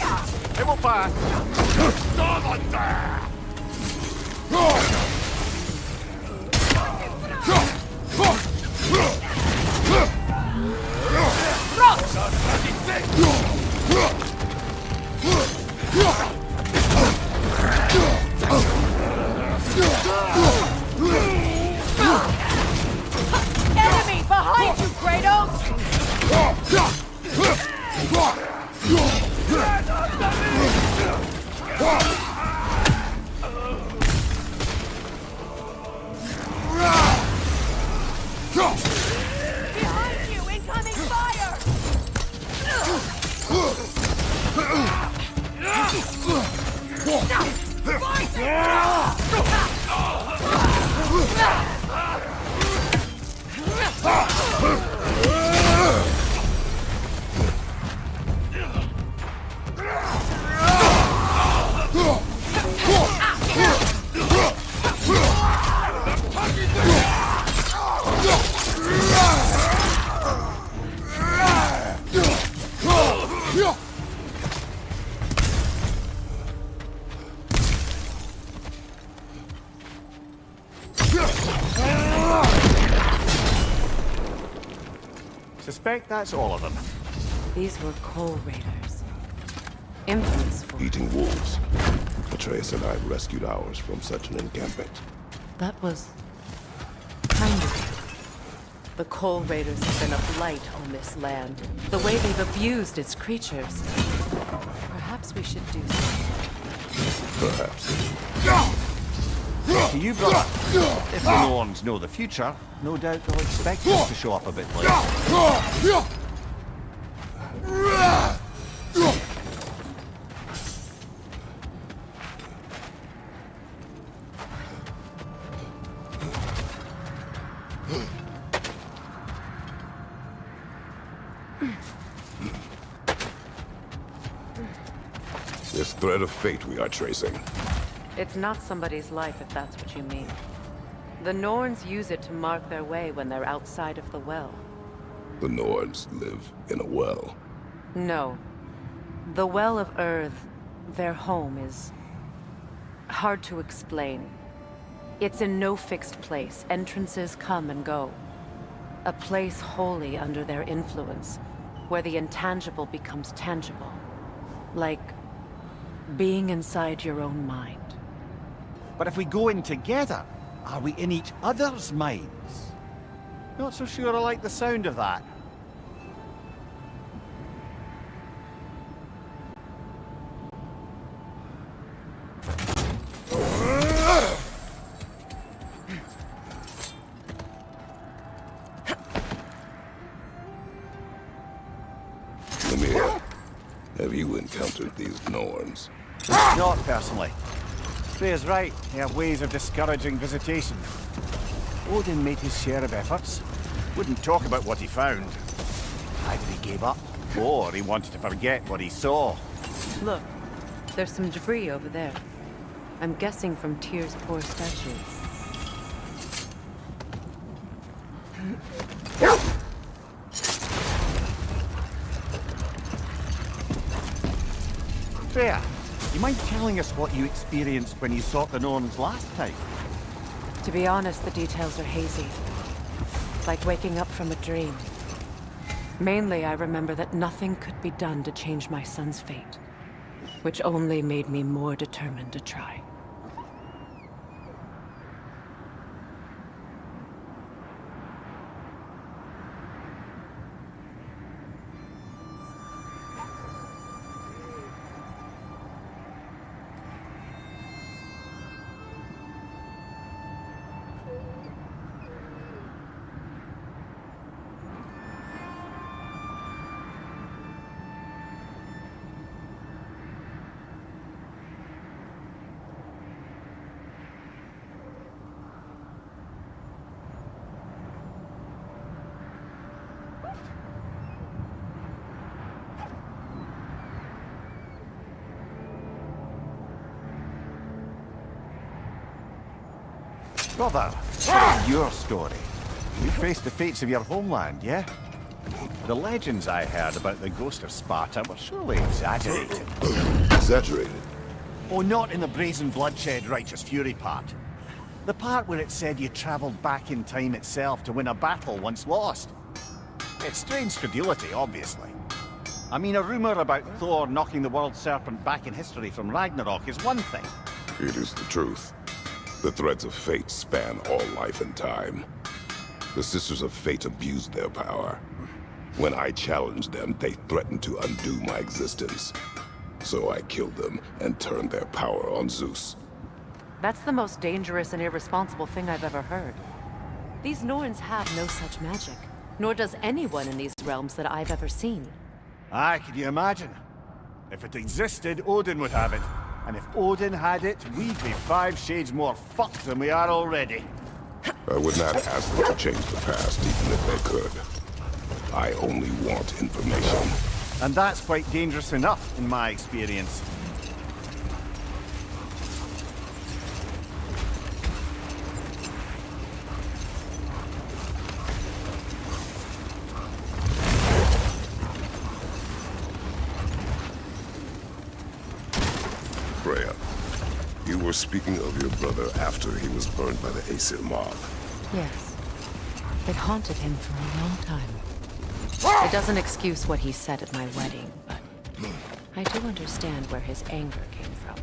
It will pass! Enemy behind you, Kratos! Behind you, incoming fire! Suspect that's all of them. These were coal raiders. Infamous for... Eating wolves. Atreus and I rescued ours from such an encampment. That was... kind of you. The coal raiders have been a blight on this land. The way they've abused its creatures. Perhaps we should do something. Perhaps. To you, brother. If the Norns know the future, no doubt they'll expect us to show up a bit late. This thread of fate we are tracing. It's not somebody's life, if that's what you mean. The Norns use it to mark their way when they're outside of the well. The Norns live in a well. No. The Well of Earth, their home, is... hard to explain. It's in no fixed place. Entrances come and go. A place wholly under their influence, where the intangible becomes tangible. Like being inside your own mind. But if we go in together, are we in each other's minds? Not so sure I like the sound of that. Lemire, have you encountered these Norns? Not personally. Freya's right. They have ways of discouraging visitation. Odin made his share of efforts. Wouldn't talk about what he found. Either he gave up, or he wanted to forget what he saw. Look, there's some debris over there. I'm guessing from Tyr's poor statues. Freya, you mind telling us what you experienced when you sought the Norns last time? To be honest, the details are hazy. Like waking up from a dream. Mainly, I remember that nothing could be done to change my son's fate, which only made me more determined to try. Brother, what is your story? You faced the fates of your homeland, yeah? The legends I heard about the ghost of Sparta were surely exaggerated. Exaggerated? Oh, not in the brazen bloodshed righteous fury part. The part where it said you travelled back in time itself to win a battle once lost. It's strange credulity, obviously. I mean, a rumour about Thor knocking the world serpent back in history from Ragnarok is one thing. It is the truth. The threads of fate span all life and time. The Sisters of Fate abused their power. When I challenged them, they threatened to undo my existence. So I killed them and turned their power on Zeus. That's the most dangerous and irresponsible thing I've ever heard. These Norns have no such magic, nor does anyone in these realms that I've ever seen. Aye, can you imagine? If it existed, Odin would have it. And if Odin had it, we'd be 5 shades more fucked than we are already. I would not ask them to change the past, even if they could. I only want information. And that's quite dangerous enough, in my experience. Freya, you were speaking of your brother after he was burned by the Aesir mob. Yes. It haunted him for a long time. It doesn't excuse what he said at my wedding, but I do understand where his anger came from.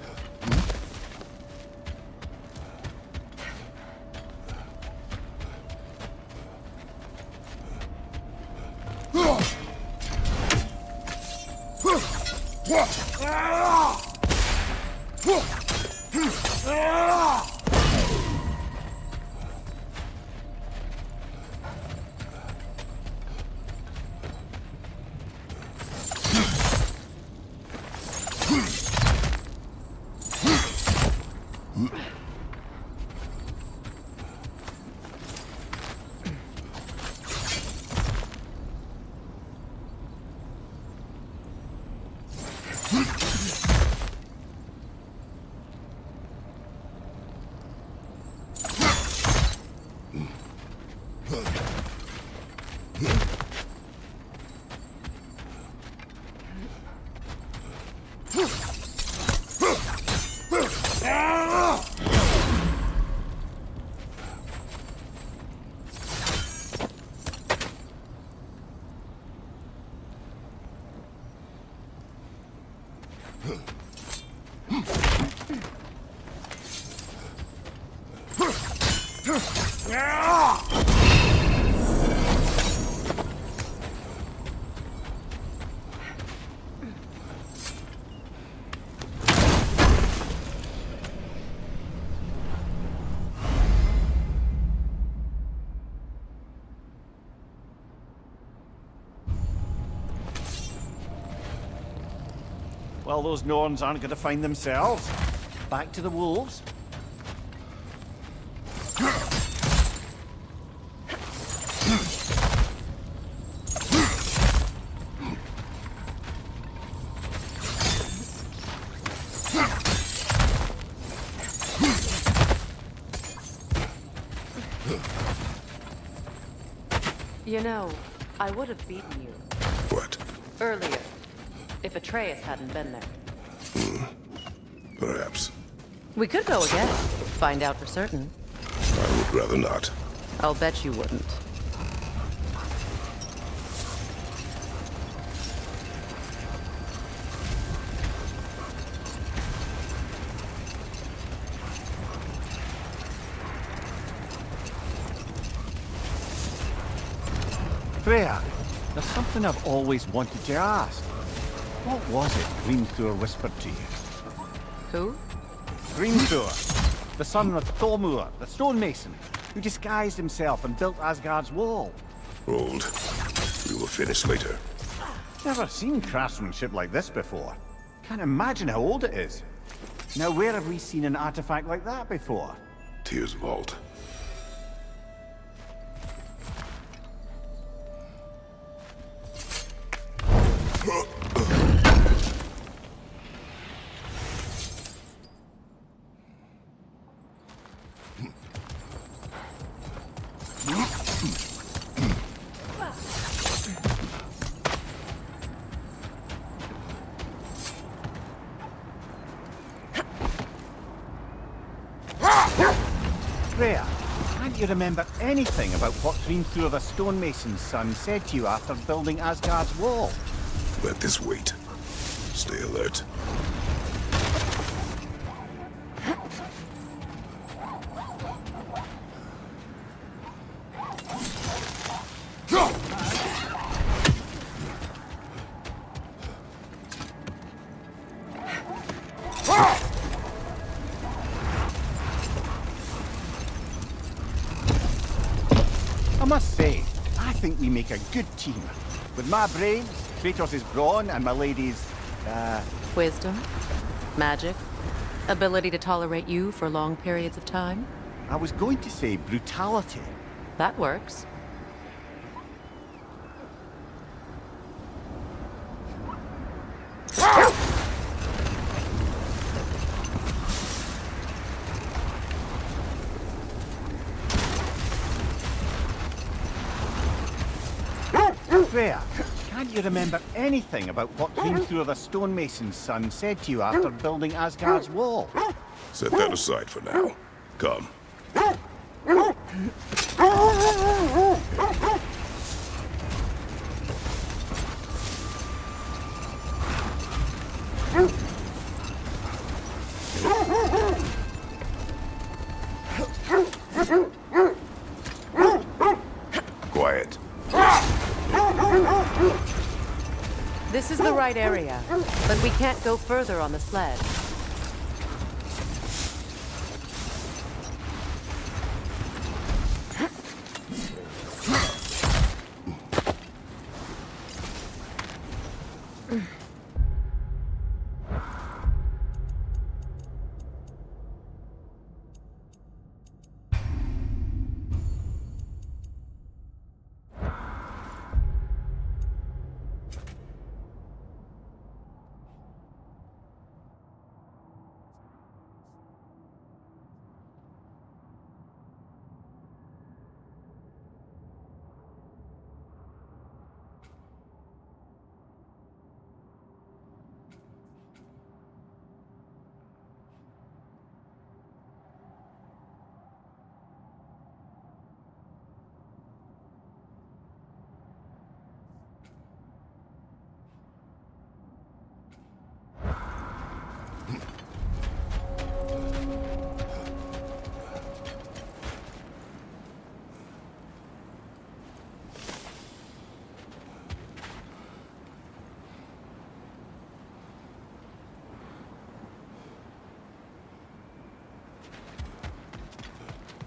Well, those Norns aren't going to find themselves. Back to the wolves. You know, I would have beaten you. What? Earlier, if Atreus hadn't been there. Perhaps. We could go again. Find out for certain. I would rather not. I'll bet you wouldn't. Freya, there's something I've always wanted to ask. What was it Grimthor whispered to you? Who? Grimthor, the son of Thormur, the stonemason, who disguised himself and built Asgard's wall. Hold. We will finish later. Never seen craftsmanship like this before. Can't imagine how old it is. Now, where have we seen an artifact like that before? Tyr's vault. Freya, can't you remember anything about what Hrimthur the stonemason's son said to you after building Asgard's wall? Let this wait. Stay alert. I must say, I think we make a good team. With my brains, Kratos' brawn, and my lady's, Wisdom, magic, ability to tolerate you for long periods of time. I was going to say brutality. That works. Freya, can't you remember anything about what Hrimthur the stonemason's son said to you after building Asgard's wall? Set that aside for now. Come. Quiet. This is the right area, but we can't go further on the sled.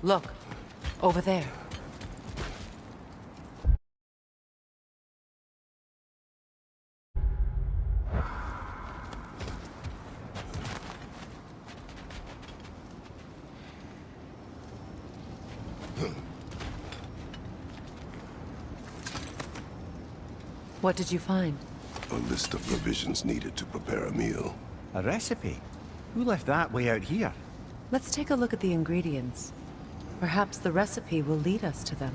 Look, over there. What did you find? A list of provisions needed to prepare a meal. A recipe? Who left that way out here? Let's take a look at the ingredients. Perhaps the recipe will lead us to them.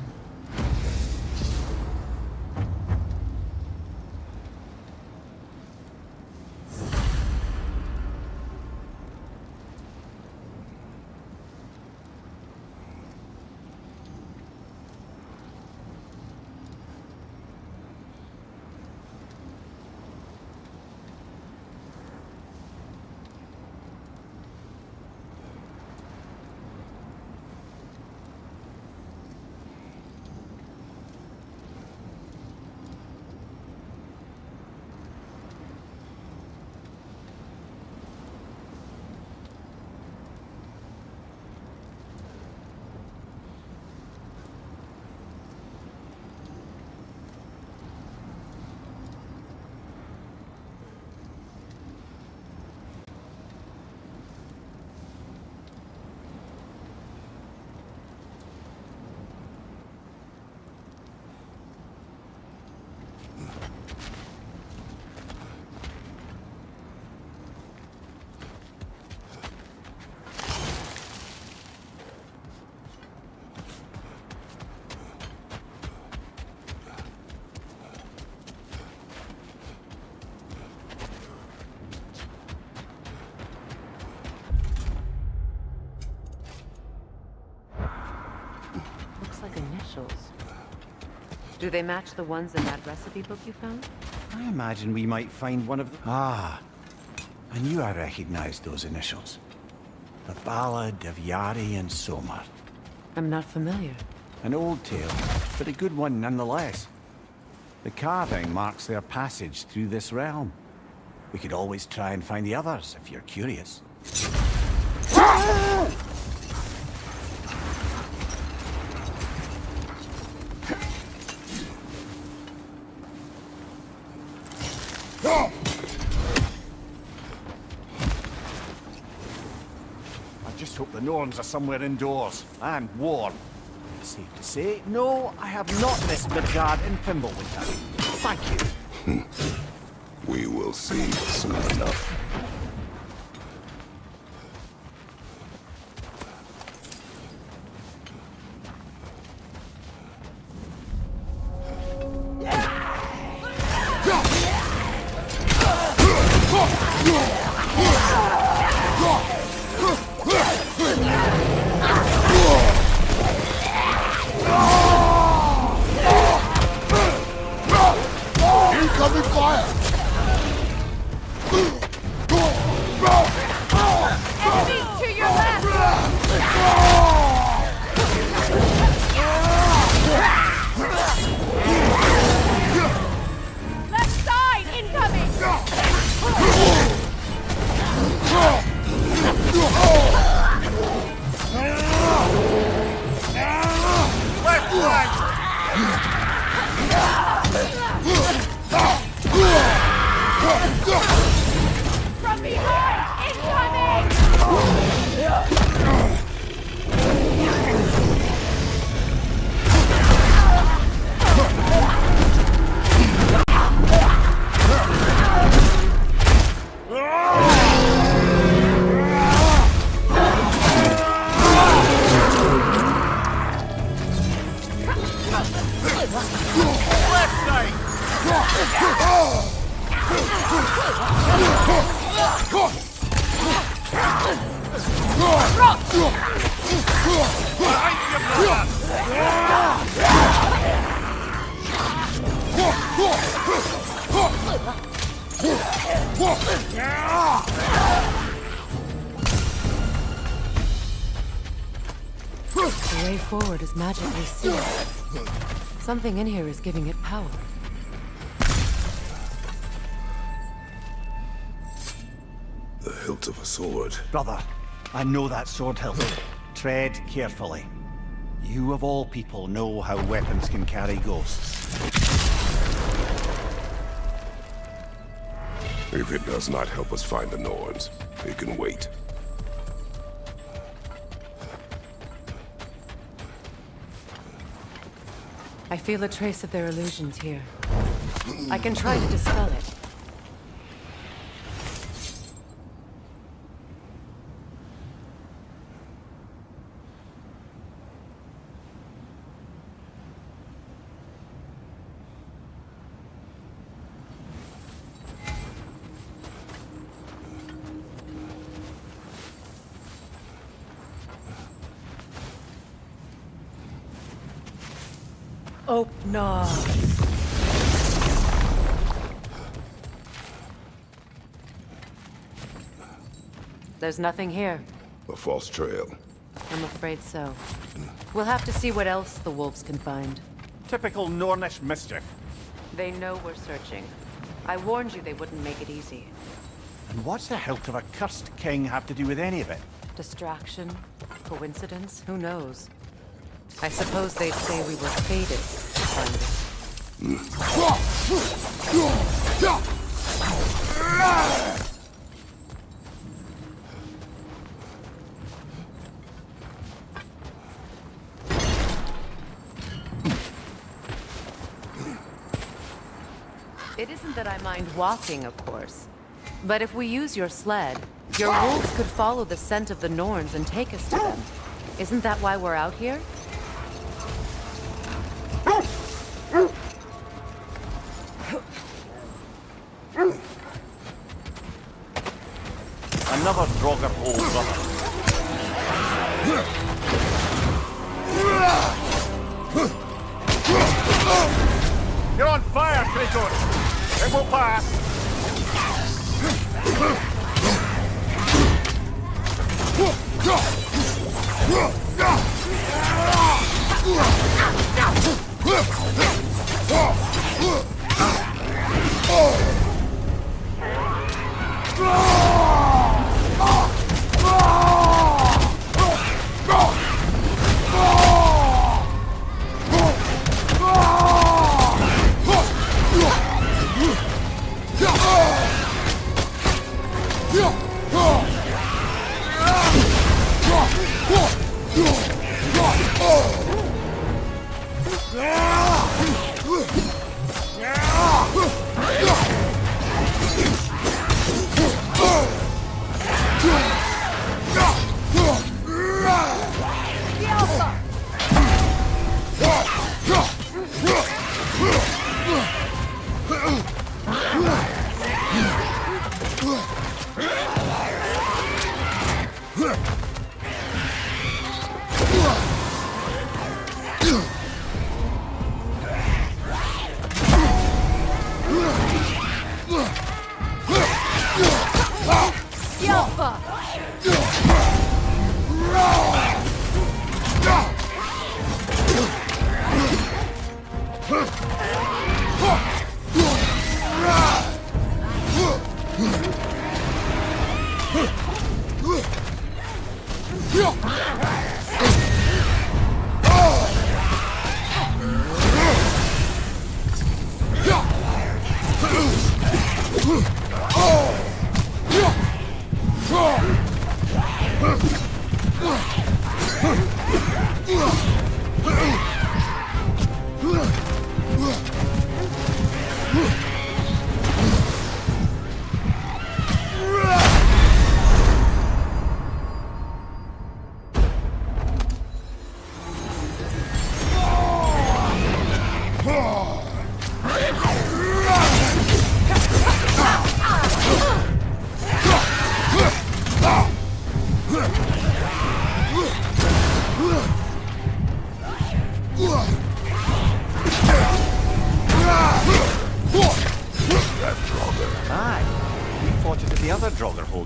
initials. Do they match the ones in that recipe book you found? I imagine we might find one of them. Ah, I knew I recognized those initials. The Ballad of Yari and Somar. I'm not familiar. An old tale, but a good one nonetheless. The carving marks their passage through this realm. We could always try and find the others, if you're curious. I just hope the Norns are somewhere indoors, and warm. Safe to say, no, I have not missed Midgard in Fimbulwinter. Thank you. We will see soon enough. Incoming fire! Enemies to your left! Left side incoming! Left flank! From behind! Incoming! Left side! The way forward is magically sealed. Something in here is giving it power. The hilt of a sword. Brother, I know that sword hilt. Tread carefully. You of all people know how weapons can carry ghosts. If it does not help us find the Norns, it can wait. I feel a trace of their illusions here. I can try to dispel it. Oh, no. There's nothing here. A false trail. I'm afraid so. We'll have to see what else the wolves can find. Typical Nornish mischief. They know we're searching. I warned you they wouldn't make it easy. And what's the hilt of a cursed king have to do with any of it? Distraction? Coincidence? Who knows? I suppose they'd say we were fated to find it. It isn't that I mind walking, of course. But if we use your sled, your wolves could follow the scent of the Norns and take us to them. Isn't that why we're out here? Another Draugr hole, brother. You're on fire, Kratos! It will pass!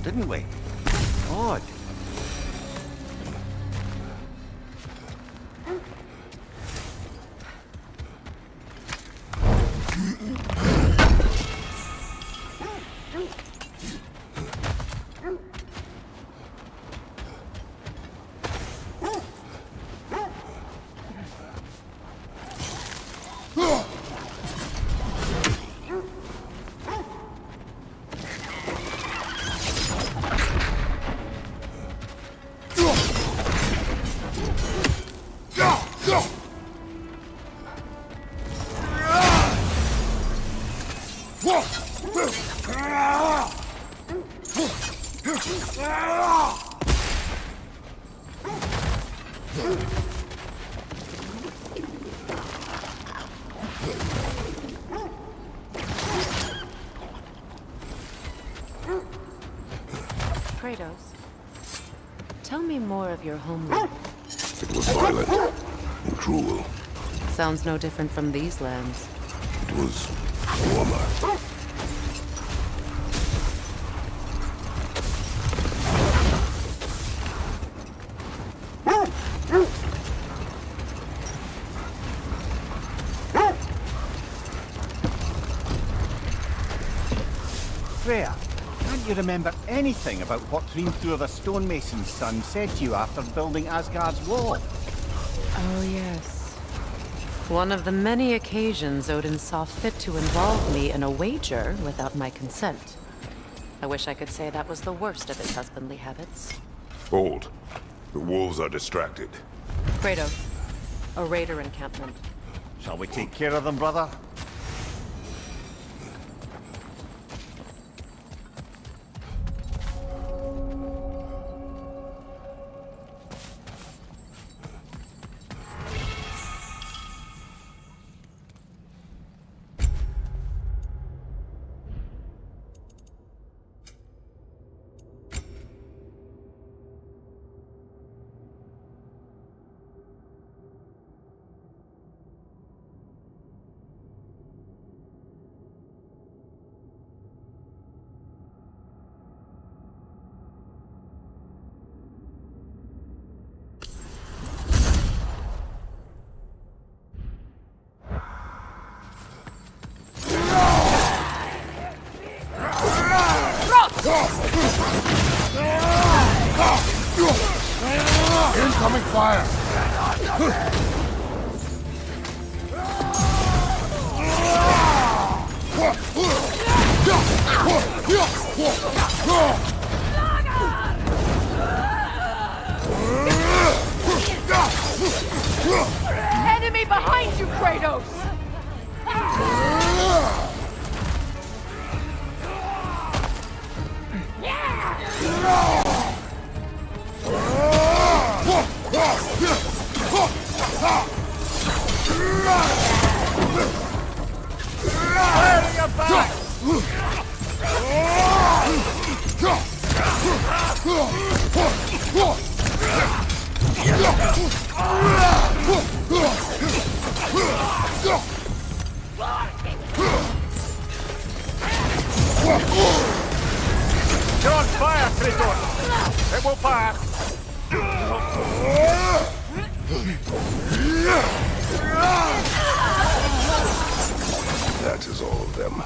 Didn't we? Odd. Kratos, tell me more of your homeland. It was violent and cruel. Sounds no different from these lands. It was warmer. Freya, can't you remember anything about what Hrimthur the stonemason's son said to you after building Asgard's wall? Oh, yes. One of the many occasions Odin saw fit to involve me in a wager without my consent. I wish I could say that was the worst of his husbandly habits. Hold. The wolves are distracted. Kratos, a raider encampment. Shall we take care of them, brother? Incoming fire! Enemy behind you, Kratos! John, fire, Kratos! It will pass! That is all of them.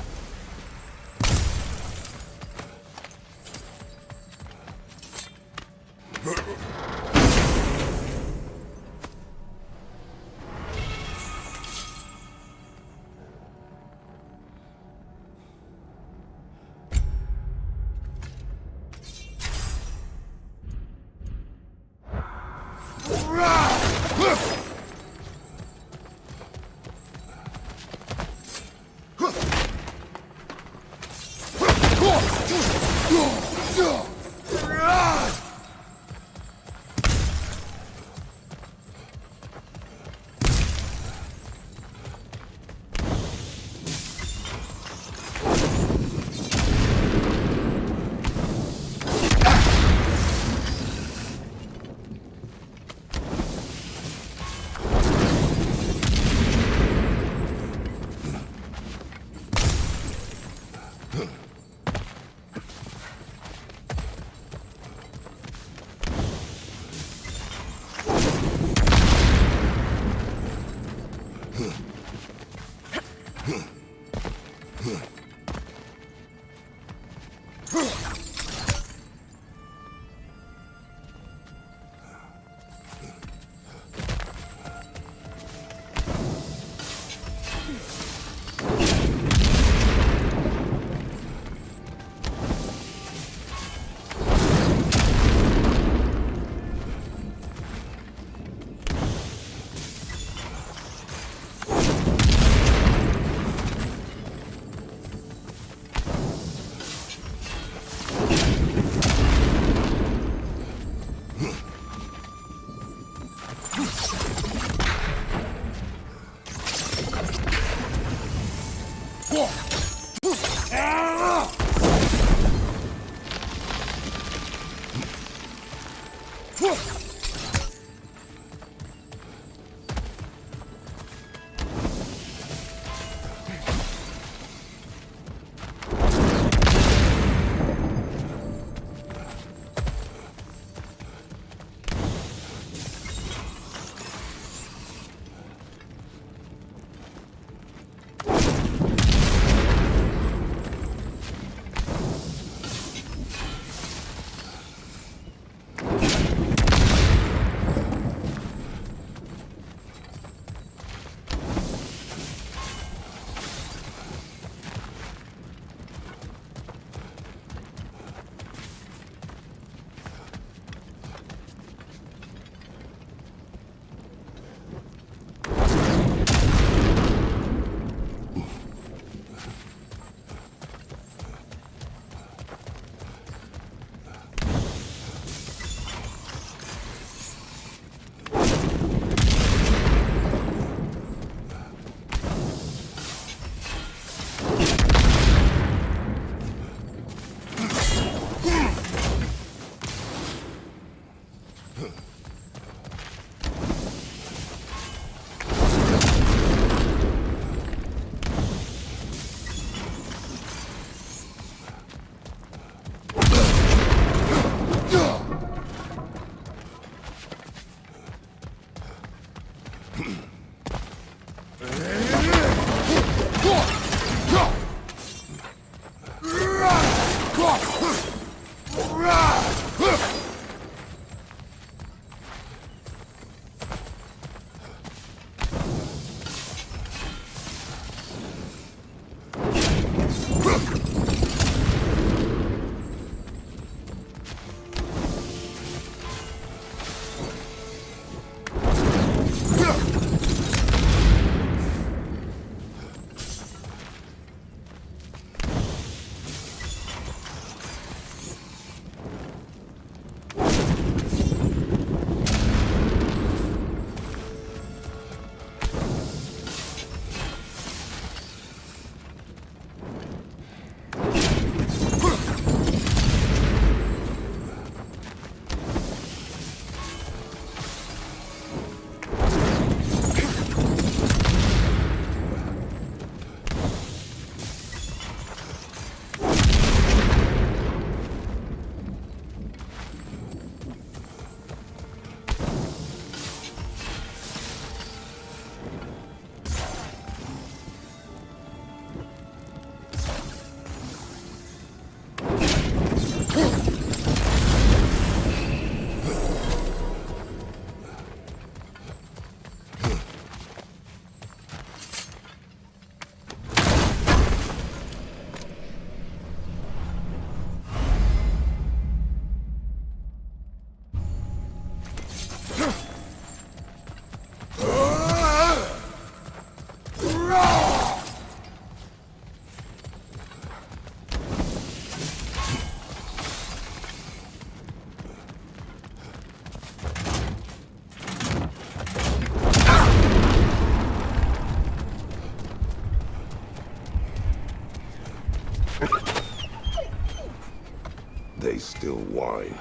they still whine.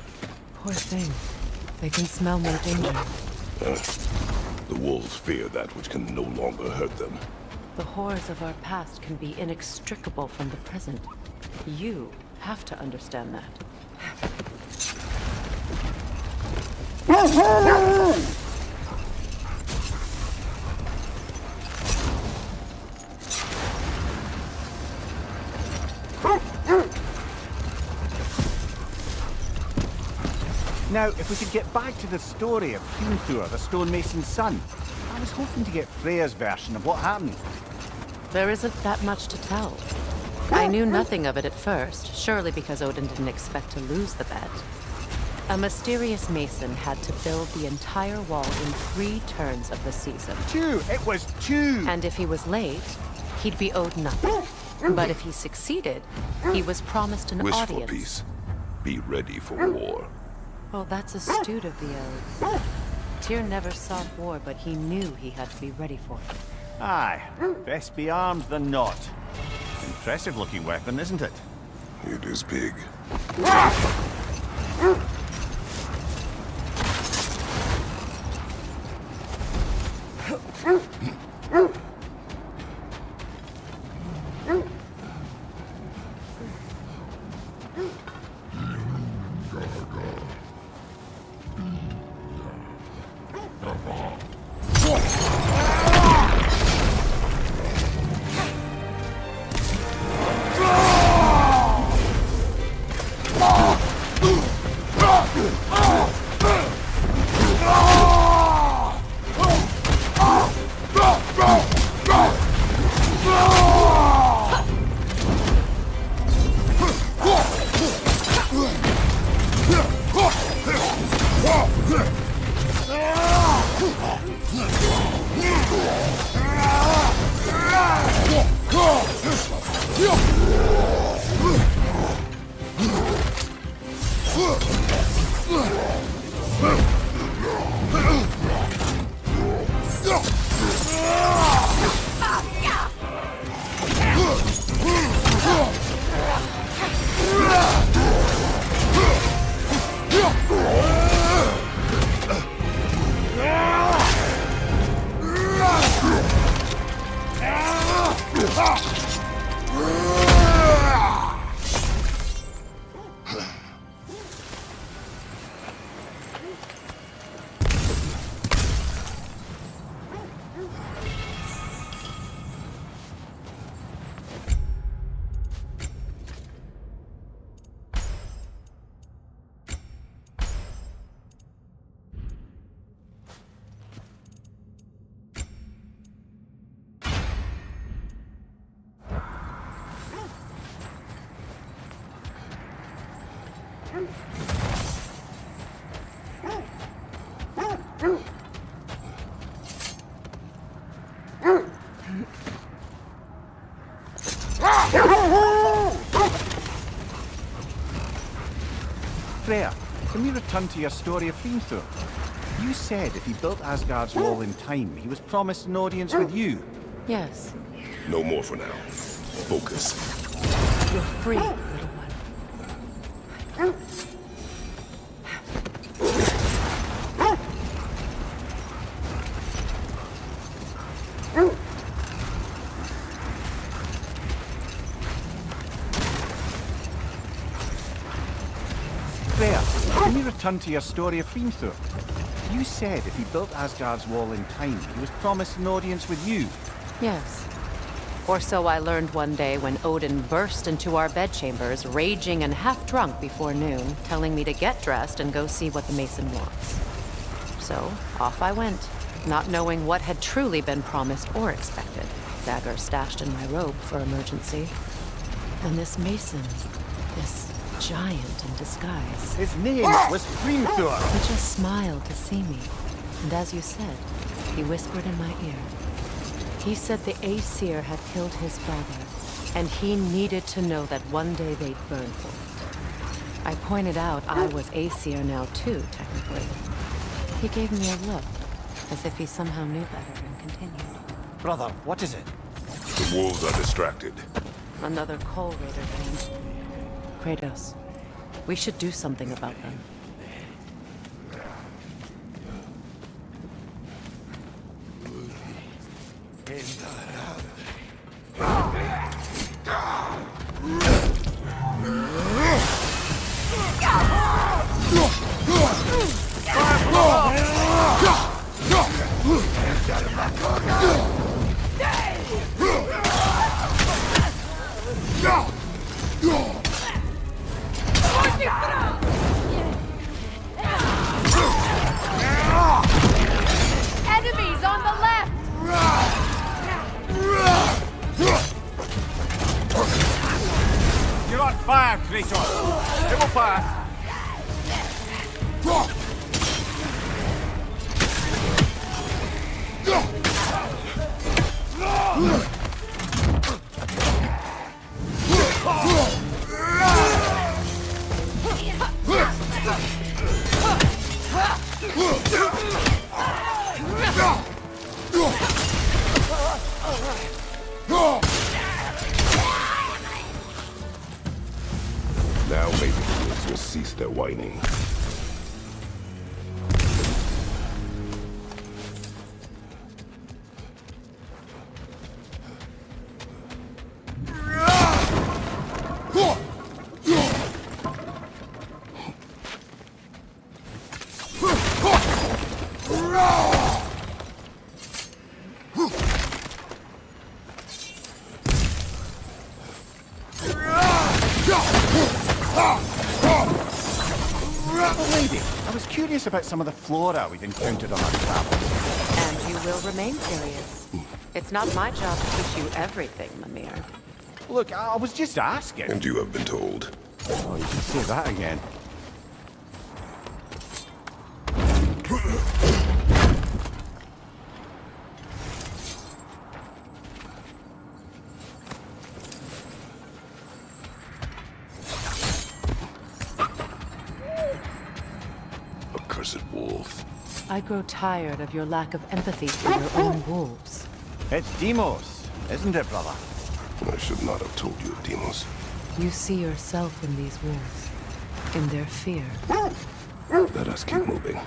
Poor thing. They can smell more danger. The wolves fear that which can no longer hurt them. The horrors of our past can be inextricable from the present. You have to understand that. Now, if we could get back to the story of Hrimthur, the stonemason's son, I was hoping to get Freya's version of what happened. There isn't that much to tell. I knew nothing of it at first, surely because Odin didn't expect to lose the bet. A mysterious mason had to build the entire wall in 3 turns of the season. 2! It was 2! And if he was late, he'd be owed nothing. But if he succeeded, he was promised an Wish audience. for peace. Be ready for war. Well, that's astute of the elves. Tyr never sought war, but he knew he had to be ready for it. Aye, best be armed than not. Impressive looking weapon, isn't it? It is big. Freya, can we return to your story of Hrimthur? You said if he built Asgard's wall in time, he was promised an audience with you. Yes. No more for now. Focus. You're free, little one. Freya, can we return to your story of Hrimthur? You said if he built Asgard's wall in time, he was promised an audience with you. Yes. Or so I learned one day when Odin burst into our bedchambers, raging and half-drunk before noon, telling me to get dressed and go see what the mason wants. So, off I went, not knowing what had truly been promised or expected. Dagger stashed in my robe for emergency. And this mason, this giant in disguise. His name was Hrimthur! He just smiled to see me. And as you said, he whispered in my ear. He said the Aesir had killed his father, and he needed to know that one day they'd burn for it. I pointed out I was Aesir now too, technically. He gave me a look, as if he somehow knew better, and continued. Brother, what is it? The wolves are distracted. Another Coal Raider came. Kratos. We should do something about them. Enemies on the left! You're on fire, Kratos! It will pass! Now maybe the wolves will cease their whining. Lady, I was curious about some of the flora we've encountered on our travels. And you will remain curious. It's not my job to teach you everything, Mimir. Look, I was just asking. And you have been told. Oh, you can say that again. Accursed wolf. I grow tired of your lack of empathy for your own wolves. It's Demos, isn't it, brother? I should not have told you of Demos. You see yourself in these wolves, in their fear. Let us keep moving.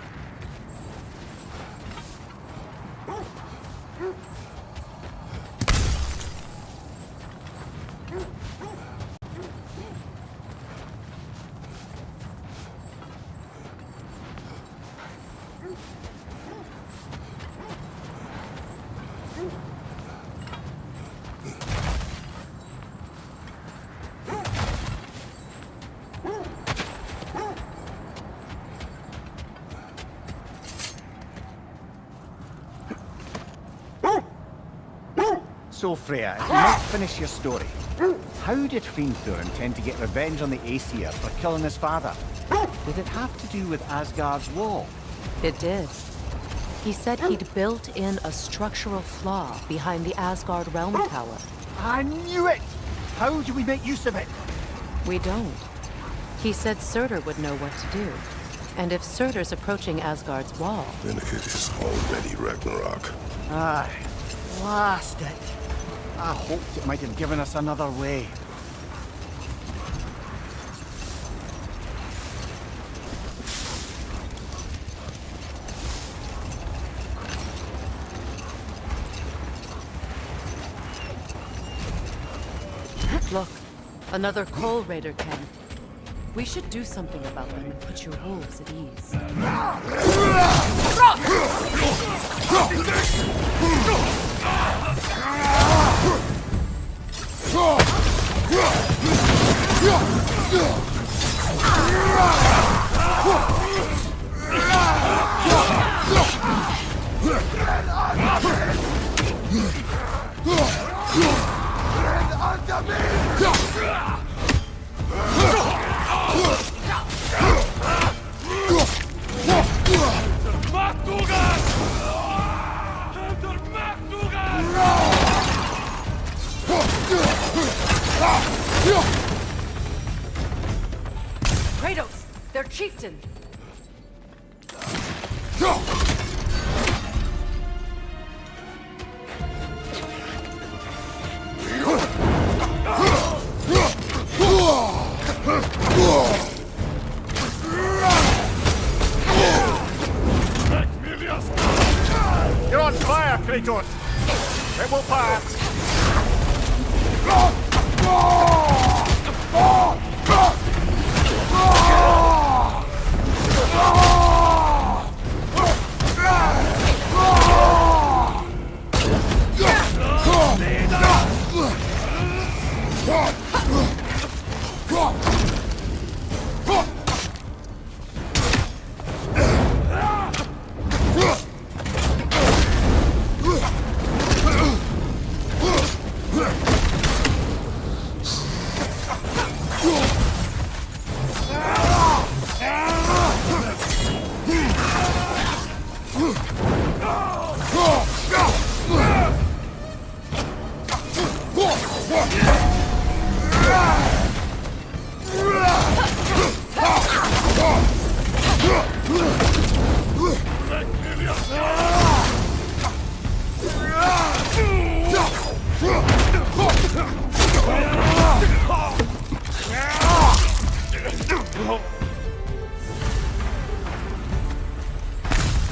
So, Freya, if you might finish your story. How did Hrimthur intend to get revenge on the Aesir for killing his father? Did it have to do with Asgard's wall? It did. He said he'd built in a structural flaw behind the Asgard realm tower. I knew it! How do we make use of it? We don't. He said Surtur would know what to do. And if Surtur's approaching Asgard's wall... Then it is already Ragnarok. Aye. Blast it. I hoped it might have given us another way. Look, another Coal Raider camp. We should do something about them and put your wolves at ease. Kratos, their chieftain. Kratos! It will pass!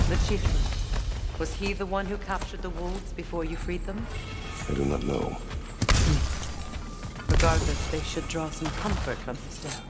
The chieftain. Was he the one who captured the wolves before you freed them? I do not know. Regardless, they should draw some comfort from his death.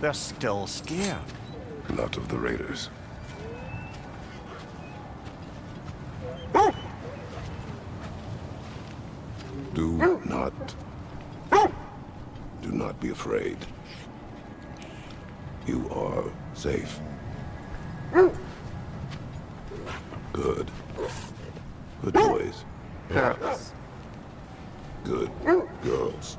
They're still scared. Not of the raiders. Do not be afraid. You are safe. Good. Good boys. Girls. Good girls.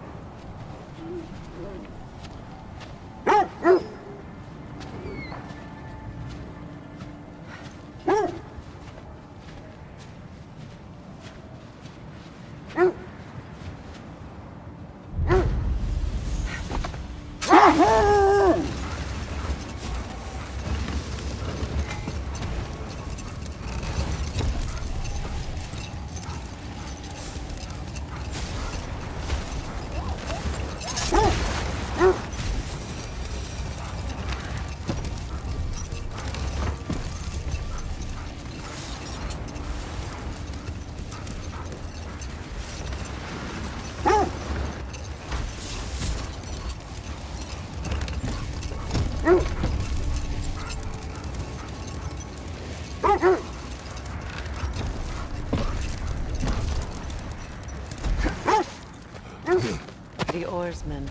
The oarsmen.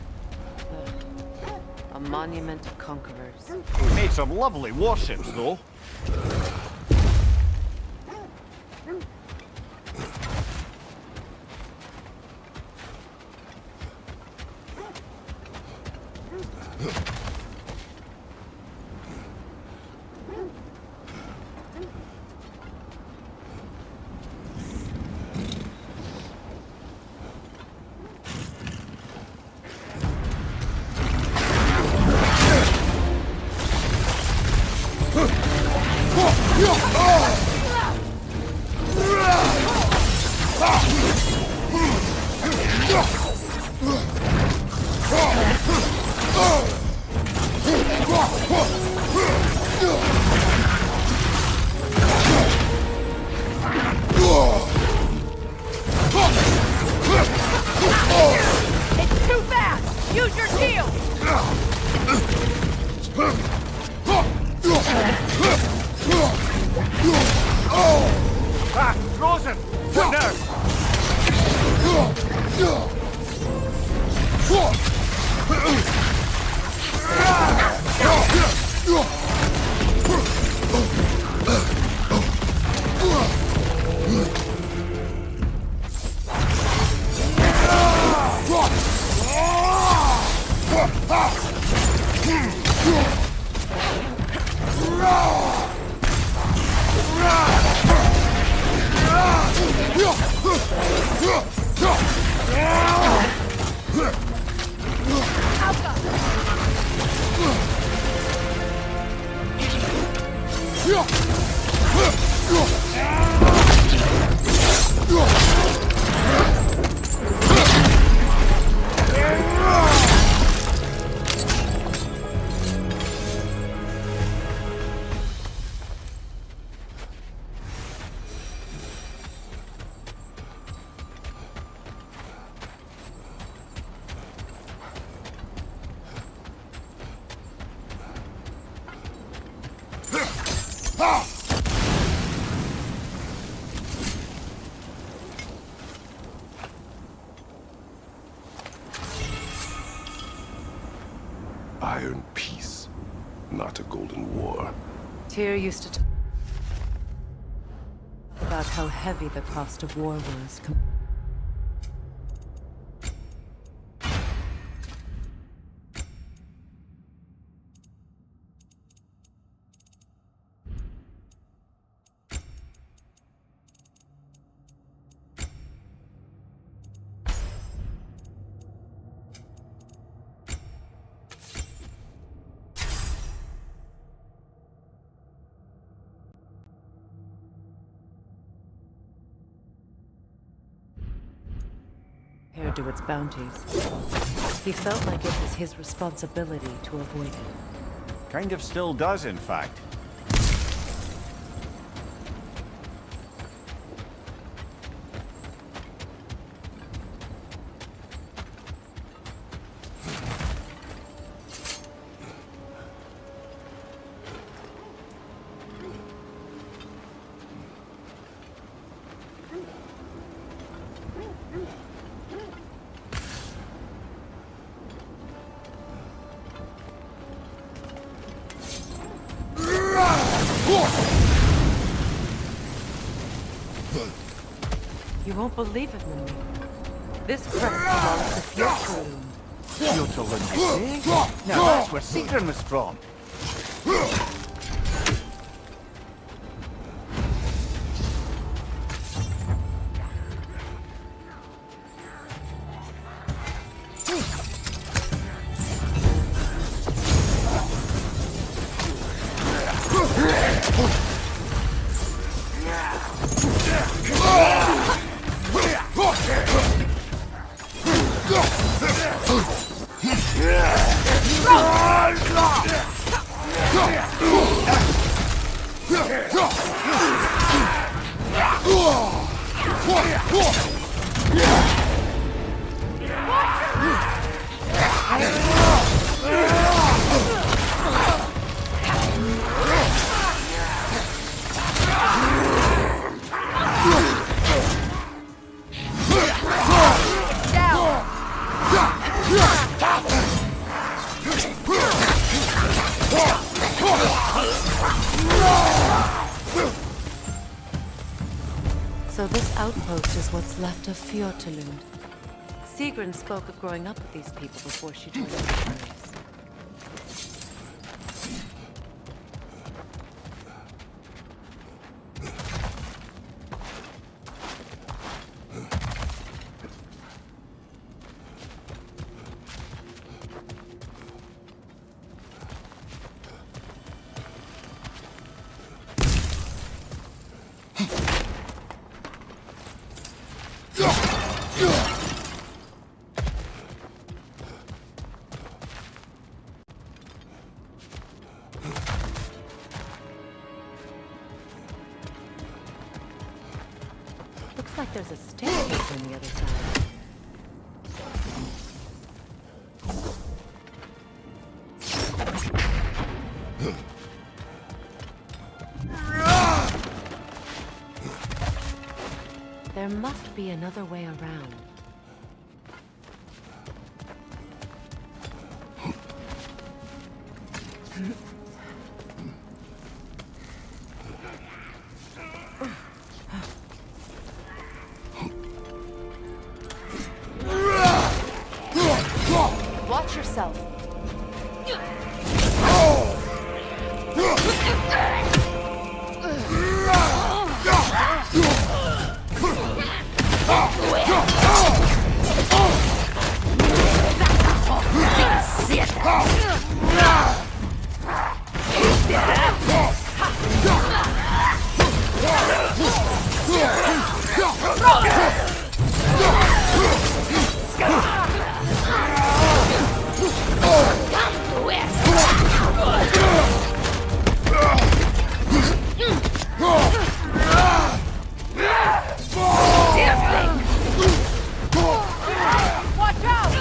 A monument of conquerors. We made some lovely warships, though. It's too fast! Use your shield! Ah, frozen! What now? Iron peace, not a golden war. Tyr used to talk about how heavy the cost of war was. Compared to its bounties. He felt like it was his responsibility to avoid it. Kind of still does, in fact. You won't believe it, Minnie. This crest belongs to Fjordkalund. Fjordkalund, you say? Now that's where Sigrun was from. So this outpost is what's left of Fjordkalund. Sigrun spoke of growing up with these people before she joined the Vikings. Looks like there's a staircase on the other side. There must be another way around. Watch yourself. Watch out!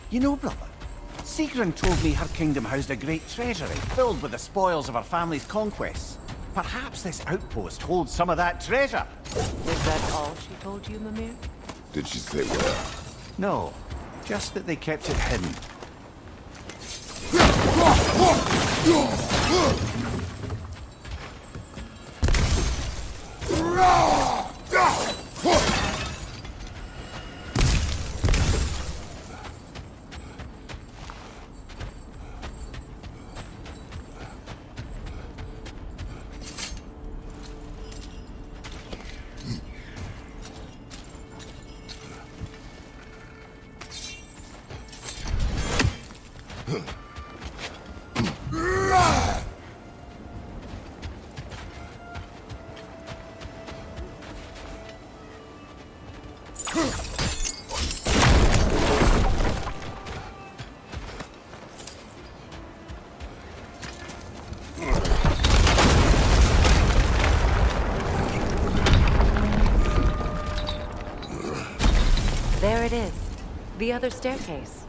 You know, brother, Sigrun told me her kingdom housed a great treasury filled with the spoils of her family's conquests. Perhaps this outpost holds some of that treasure. Is that all she told you, Mimir? Did she say where? No, just that they kept it hidden. There it is. The other staircase.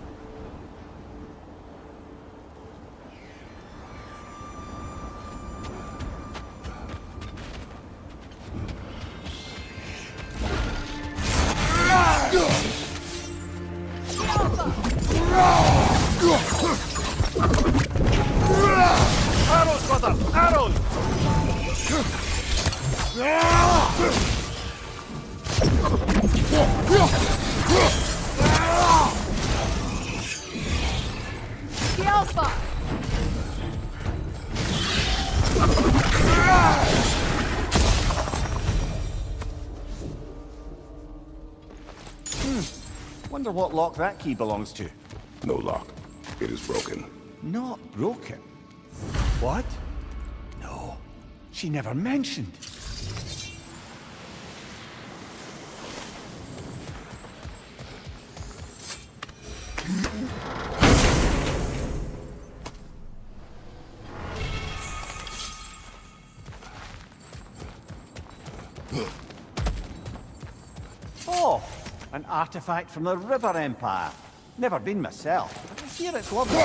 Arrows, brother! Arrows! The Alpha! Wonder what lock that key belongs to. No lock. It is broken. Not broken. What? No. She never mentioned. Oh, an artifact from the River Empire. Never been myself, but I hear it's lovely.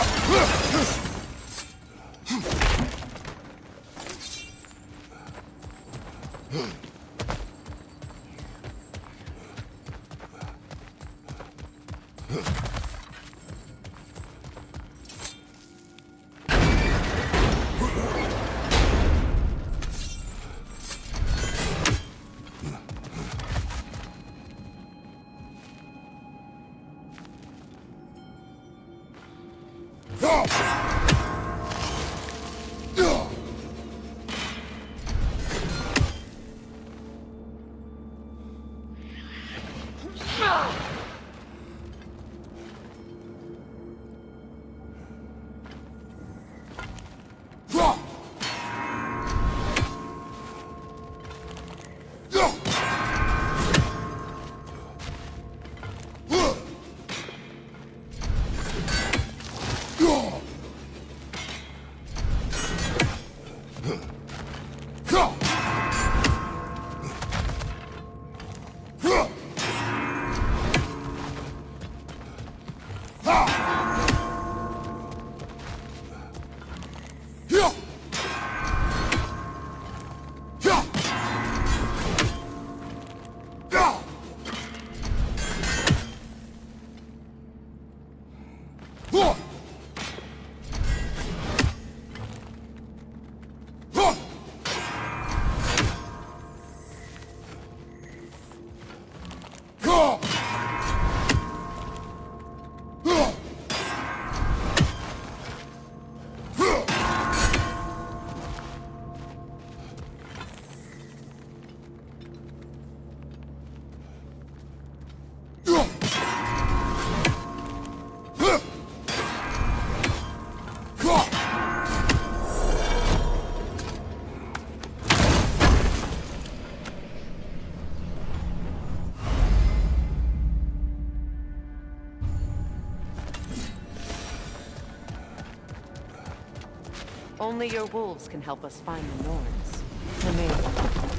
Only your wolves can help us find the Norns. Mimir,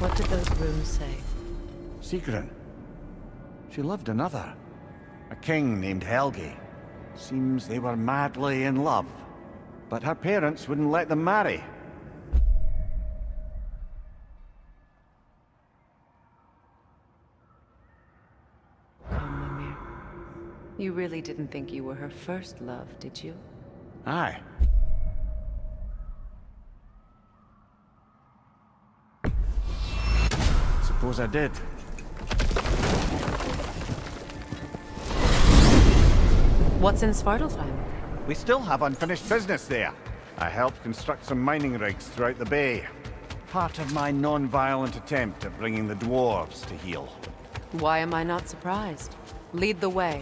what did those runes say? Sigrun. She loved another. A king named Helgi. Seems they were madly in love. But her parents wouldn't let them marry. Come, Mimir. You really didn't think you were her first love, did you? Aye. Suppose I did. What's in Svartalfheim? We still have unfinished business there. I helped construct some mining rigs throughout the bay. Part of my non-violent attempt at bringing the dwarves to heel. Why am I not surprised? Lead the way.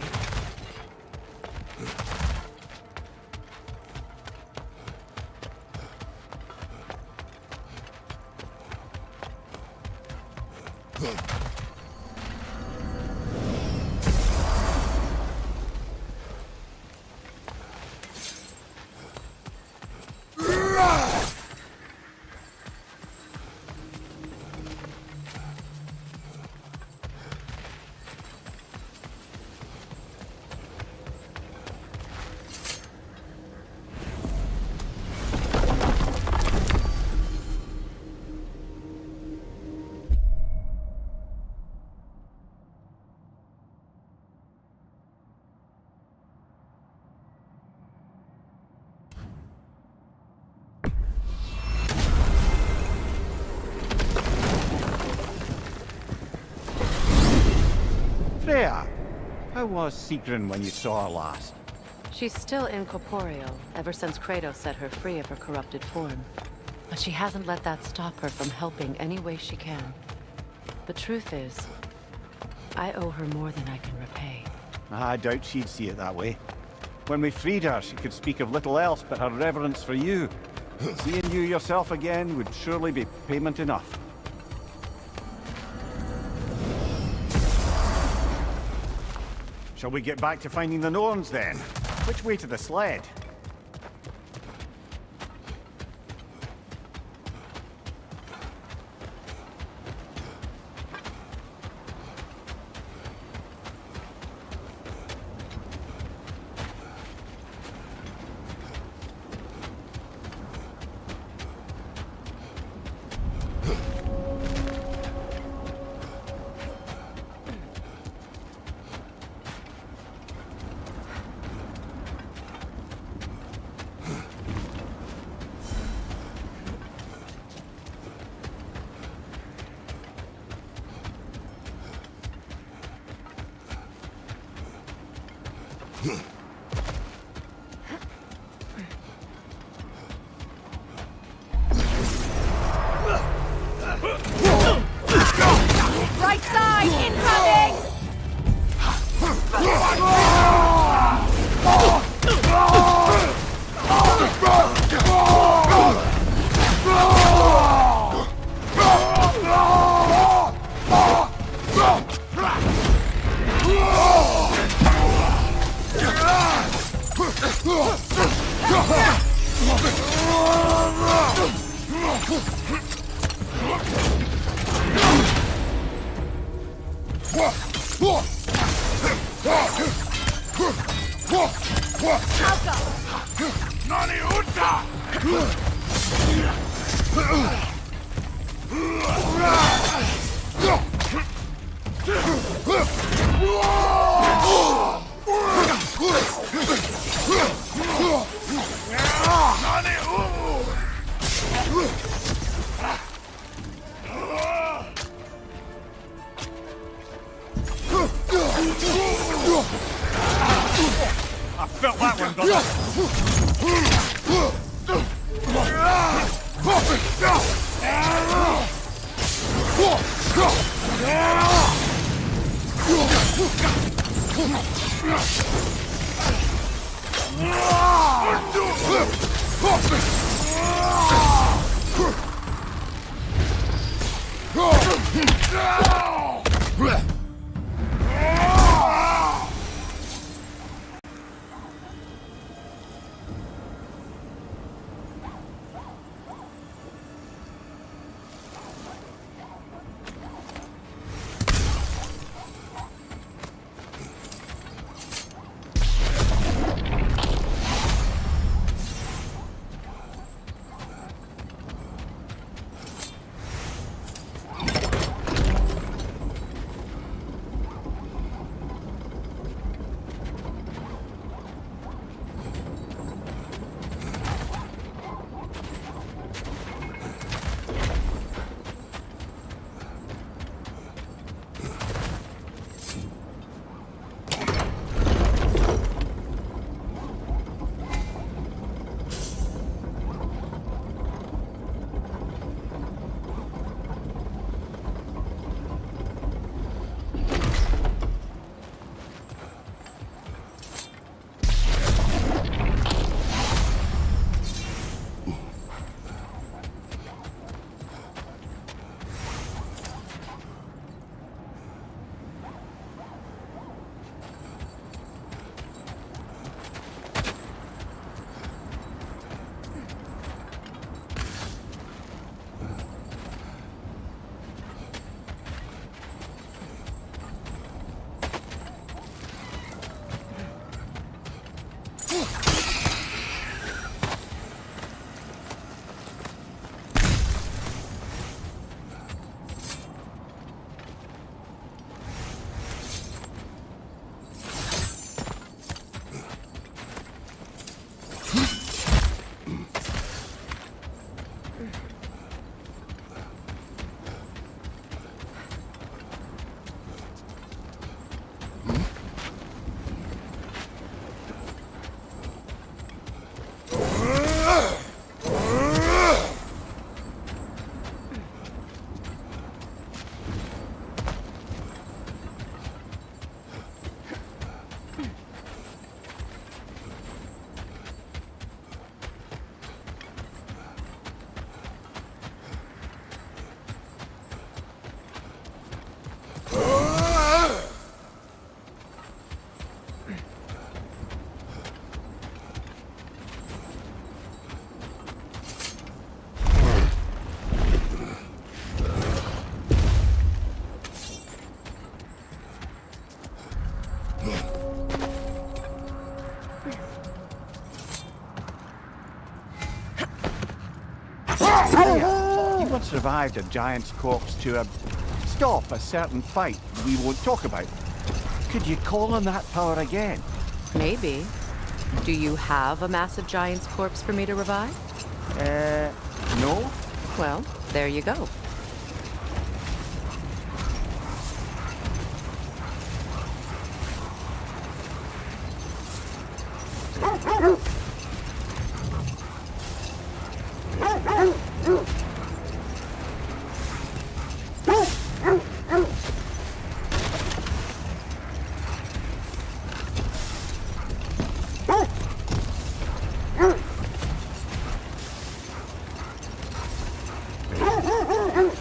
Freya, how was Sigrun when you saw her last? She's still incorporeal, ever since Kratos set her free of her corrupted form. But she hasn't let that stop her from helping any way she can. The truth is, I owe her more than I can repay. I doubt she'd see it that way. When we freed her, she could speak of little else but her reverence for you. Seeing you yourself again would surely be payment enough. Shall we get back to finding the Norns then? Which way to the sled? Right side, incoming! I felt that one, brother. You once revived a giant's corpse to stop a certain fight we won't talk about. Could you call on that power again? Maybe. Do you have a massive giant's corpse for me to revive? No. Well, there you go.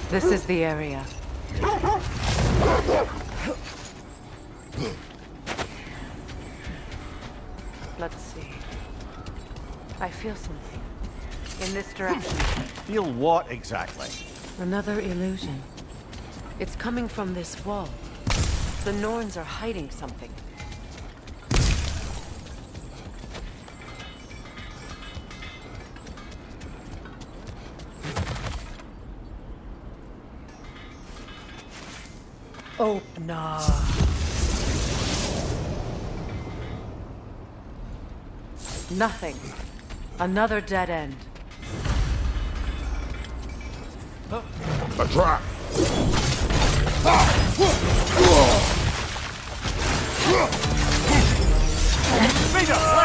This is the area. Let's see. I feel something. In this direction. Feel what exactly? Another illusion. It's coming from this wall. The Norns are hiding something. Oh, no. Nothing. Another dead end. A trap! Speed up!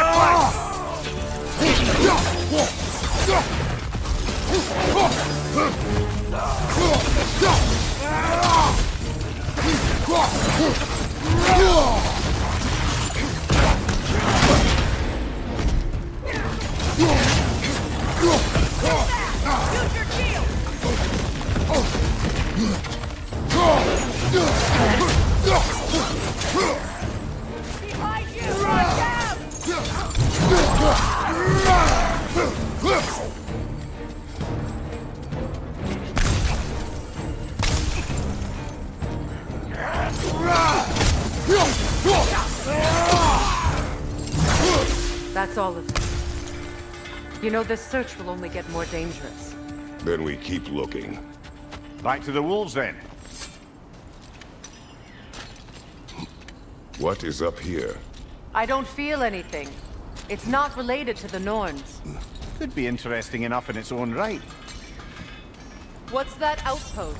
Left flank! Behind you! Run down! That's all of them. You know, this search will only get more dangerous. Then we keep looking. Back to the wolves, then. What is up here? I don't feel anything. It's not related to the Norns. Could be interesting enough in its own right. What's that outpost?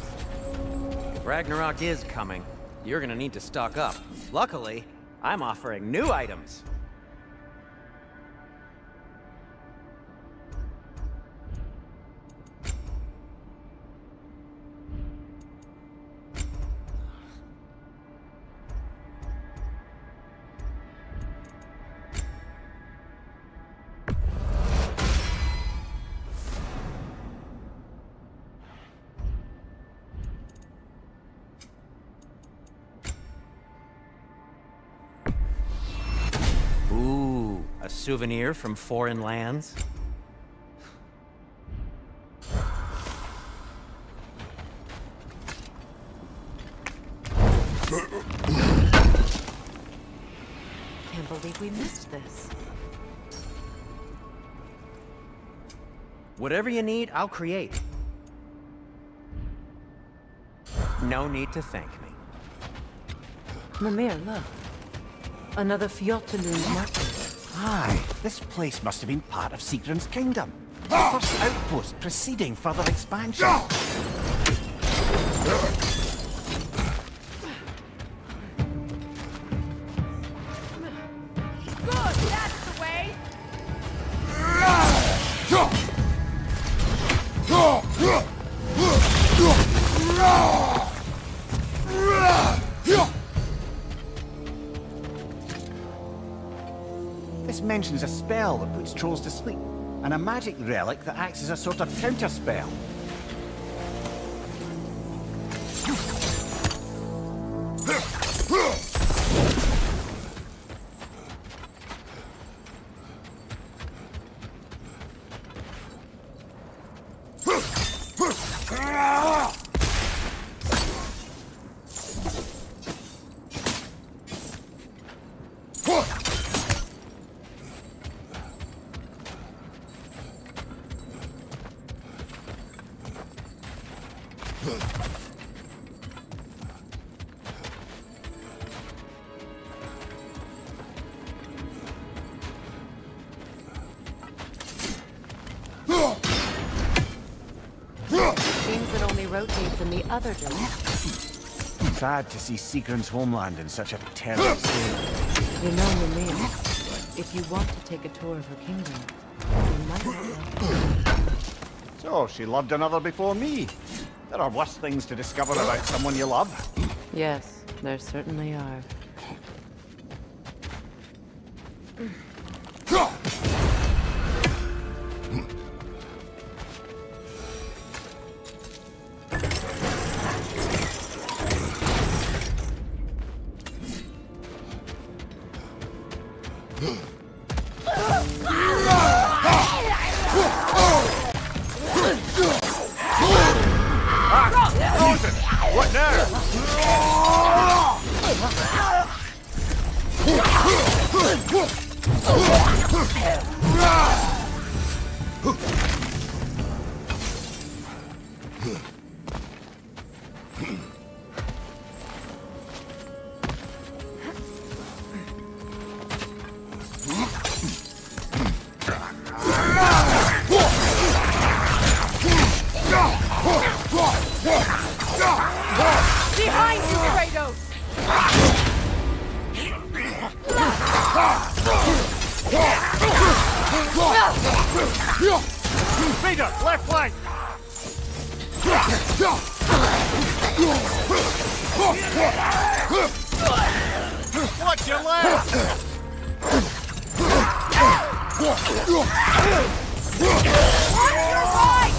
Ragnarok is coming. You're gonna need to stock up. Luckily, I'm offering new items. Ooh, a souvenir from foreign lands? Can't believe we missed this. Whatever you need, I'll create. No need to thank me. Mimir, look. Another Fjotalund marker. Aye, this place must have been part of Sigrun's kingdom. The first outpost preceding further expansion. Good, that's the way! This mentions a spell that puts trolls to sleep, and a magic relic that acts as a sort of counterspell. Seems it only rotates in the other direction. Sad to see Sigrun's homeland in such a terrible state. You know Mimir. If you want to take a tour of her kingdom, you might as well. So, she loved another before me. There are worse things to discover about someone you love. Yes, there certainly are. What now? Behind you, Kratos! Vader, left flank! Watch your left! On your right!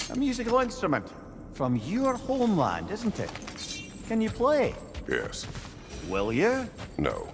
A musical instrument. From your homeland, isn't it? Can you play? Yes. Will you? No.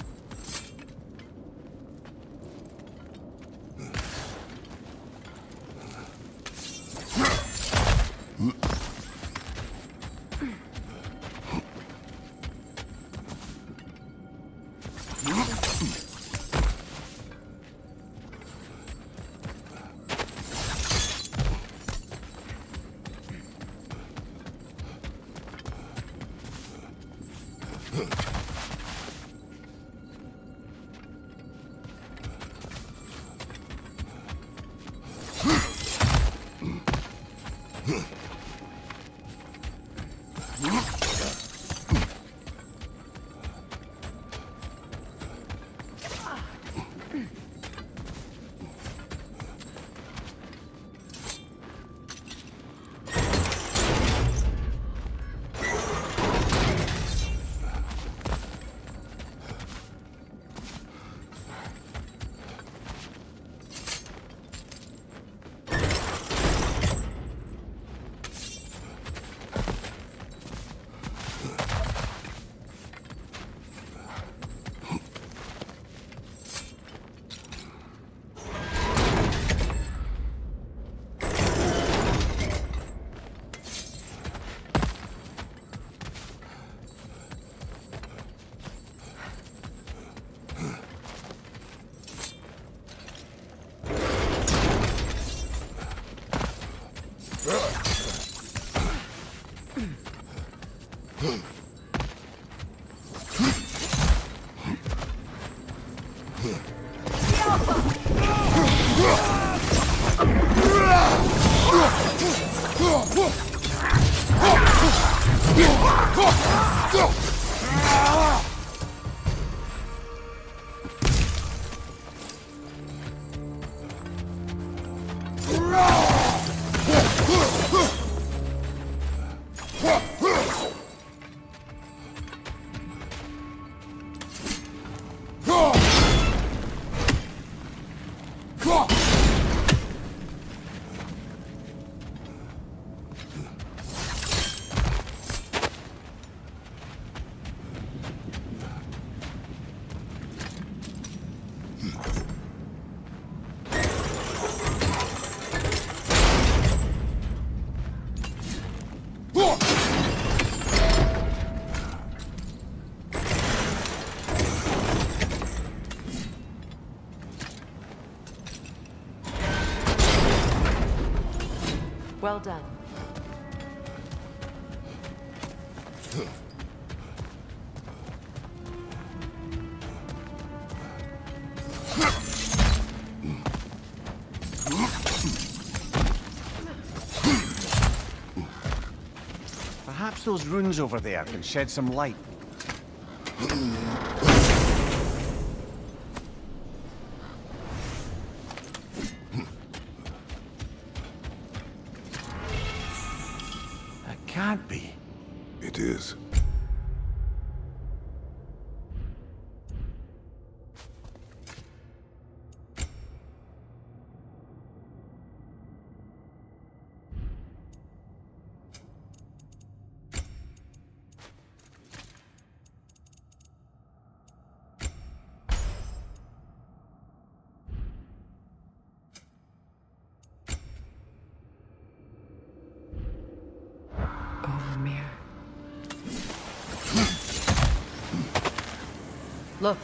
Well done. Perhaps those runes over there can shed some light. That can't be. It is. Look,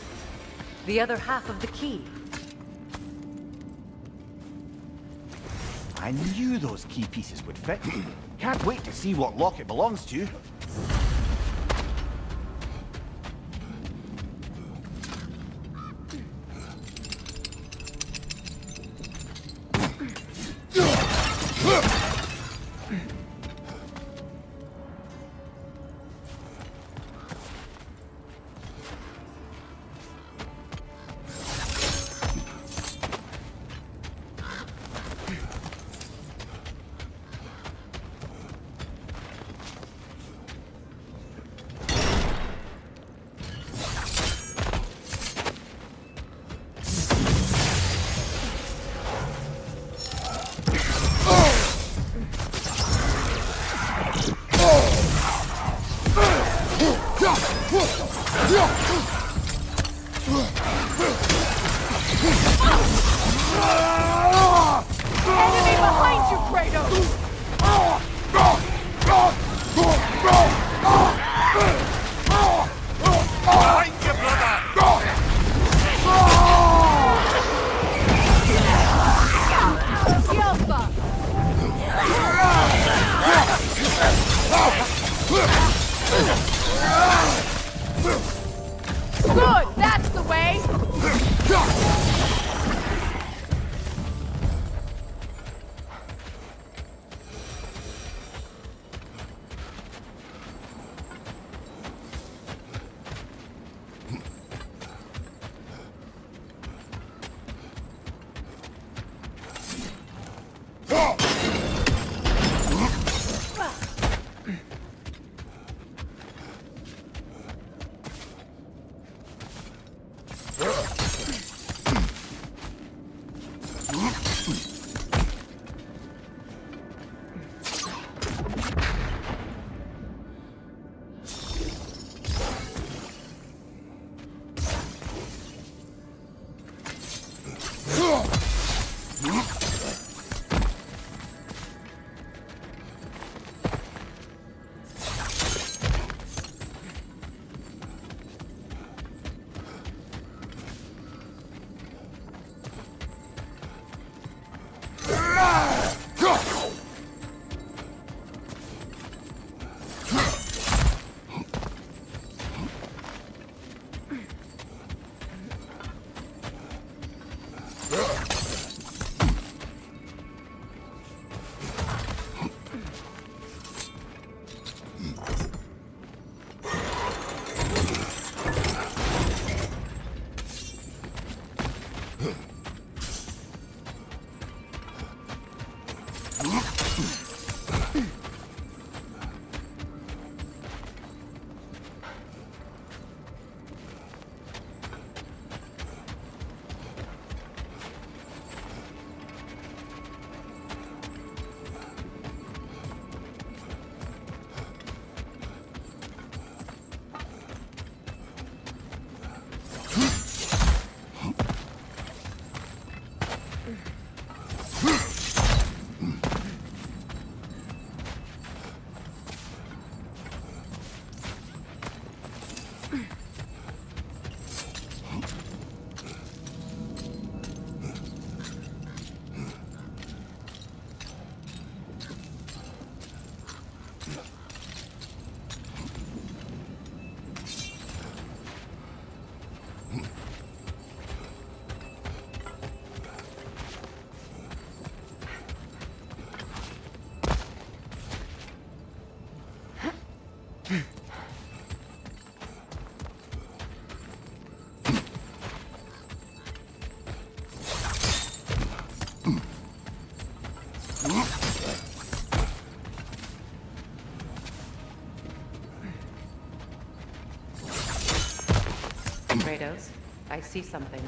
the other half of the key. I knew those key pieces would fit. Can't wait to see what lock it belongs to. Enemy behind you, Kratos! Behind you, brother! Good, that's the way! I see something.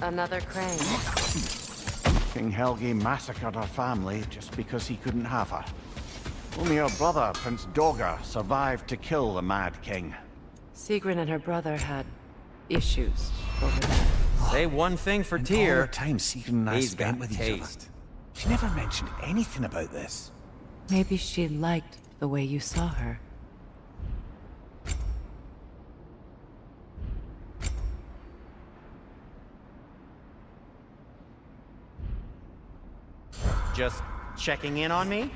Another crane. King Helgi massacred her family just because he couldn't have her. Only her brother, Prince Dogger, survived to kill the Mad King. Sigrun and her brother had issues over that. Say one thing for And Tyr. all the time Sigrun and I He's spent got with each taste. other. She never mentioned anything about this. Maybe she liked the way you saw her. Just checking in on me?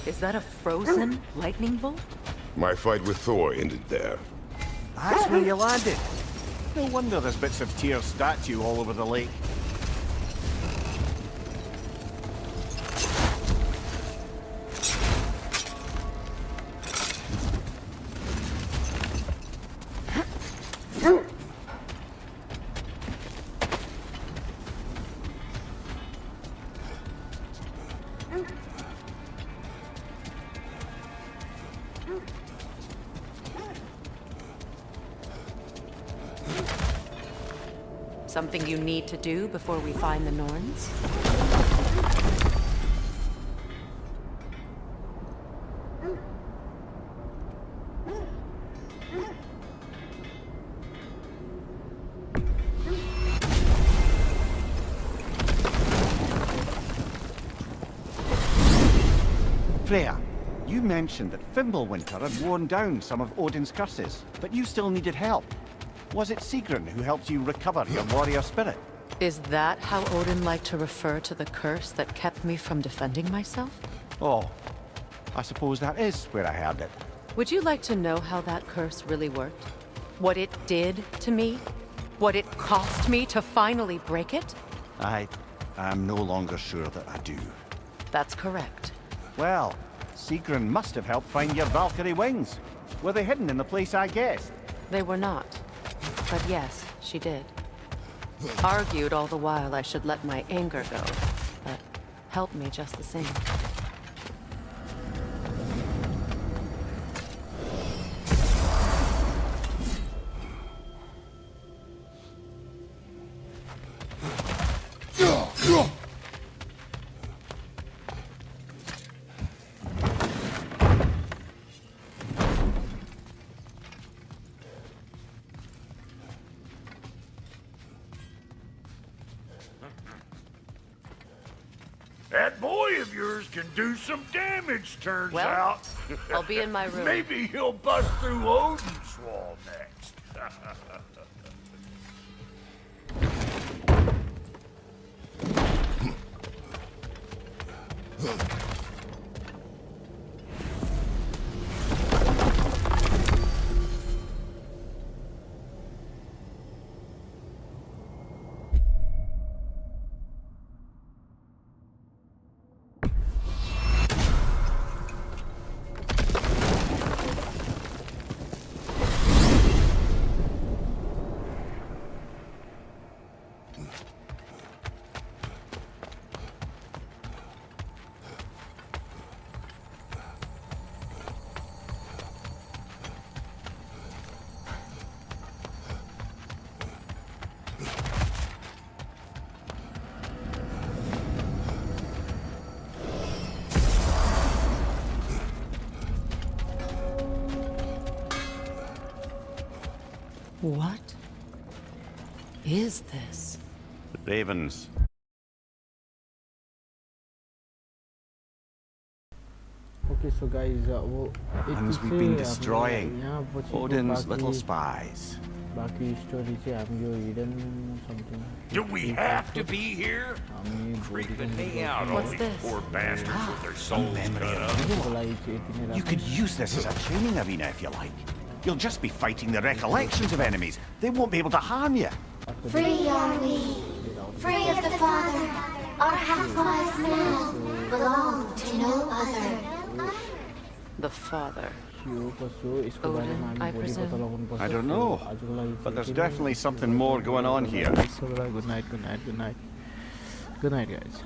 Is that a frozen lightning bolt? My fight with Thor ended there. That's where you landed. No wonder there's bits of Tyr's statue all over the lake. Something you need to do before we find the Norns? Freya, you mentioned that Fimbulwinter had worn down some of Odin's curses, but you still needed help. Was it Sigrun who helped you recover your warrior spirit? Is that how Odin liked to refer to the curse that kept me from defending myself? Oh, I suppose that is where I heard it. Would you like to know how that curse really worked? What it did to me? What it cost me to finally break it? I'm no longer sure that I do. That's correct. Well, Sigrun must have helped find your Valkyrie wings. Were they hidden in the place I guessed? They were not. But yes, she did. Argued all the while I should let my anger go, but helped me just the same. That boy of yours can do some damage, turns Well, out. I'll be in my room. Maybe he'll bust through Odin's wall next. What is this? The Ravens. Okay, so guys, Ones we've been destroying. Odin's little spies. बाकी story से हम जो hidden something Do we have to be here? Creeping me out, all these poor bastards with their souls cut up. You could use this as a training arena if you like. You'll just be fighting the recollections of enemies. They won't be able to harm you. Free are we. Free of the Father, our half-wise now belong to no other. The Father. Odin, I presume. I don't know, but there's definitely something more going on here. Good night, guys.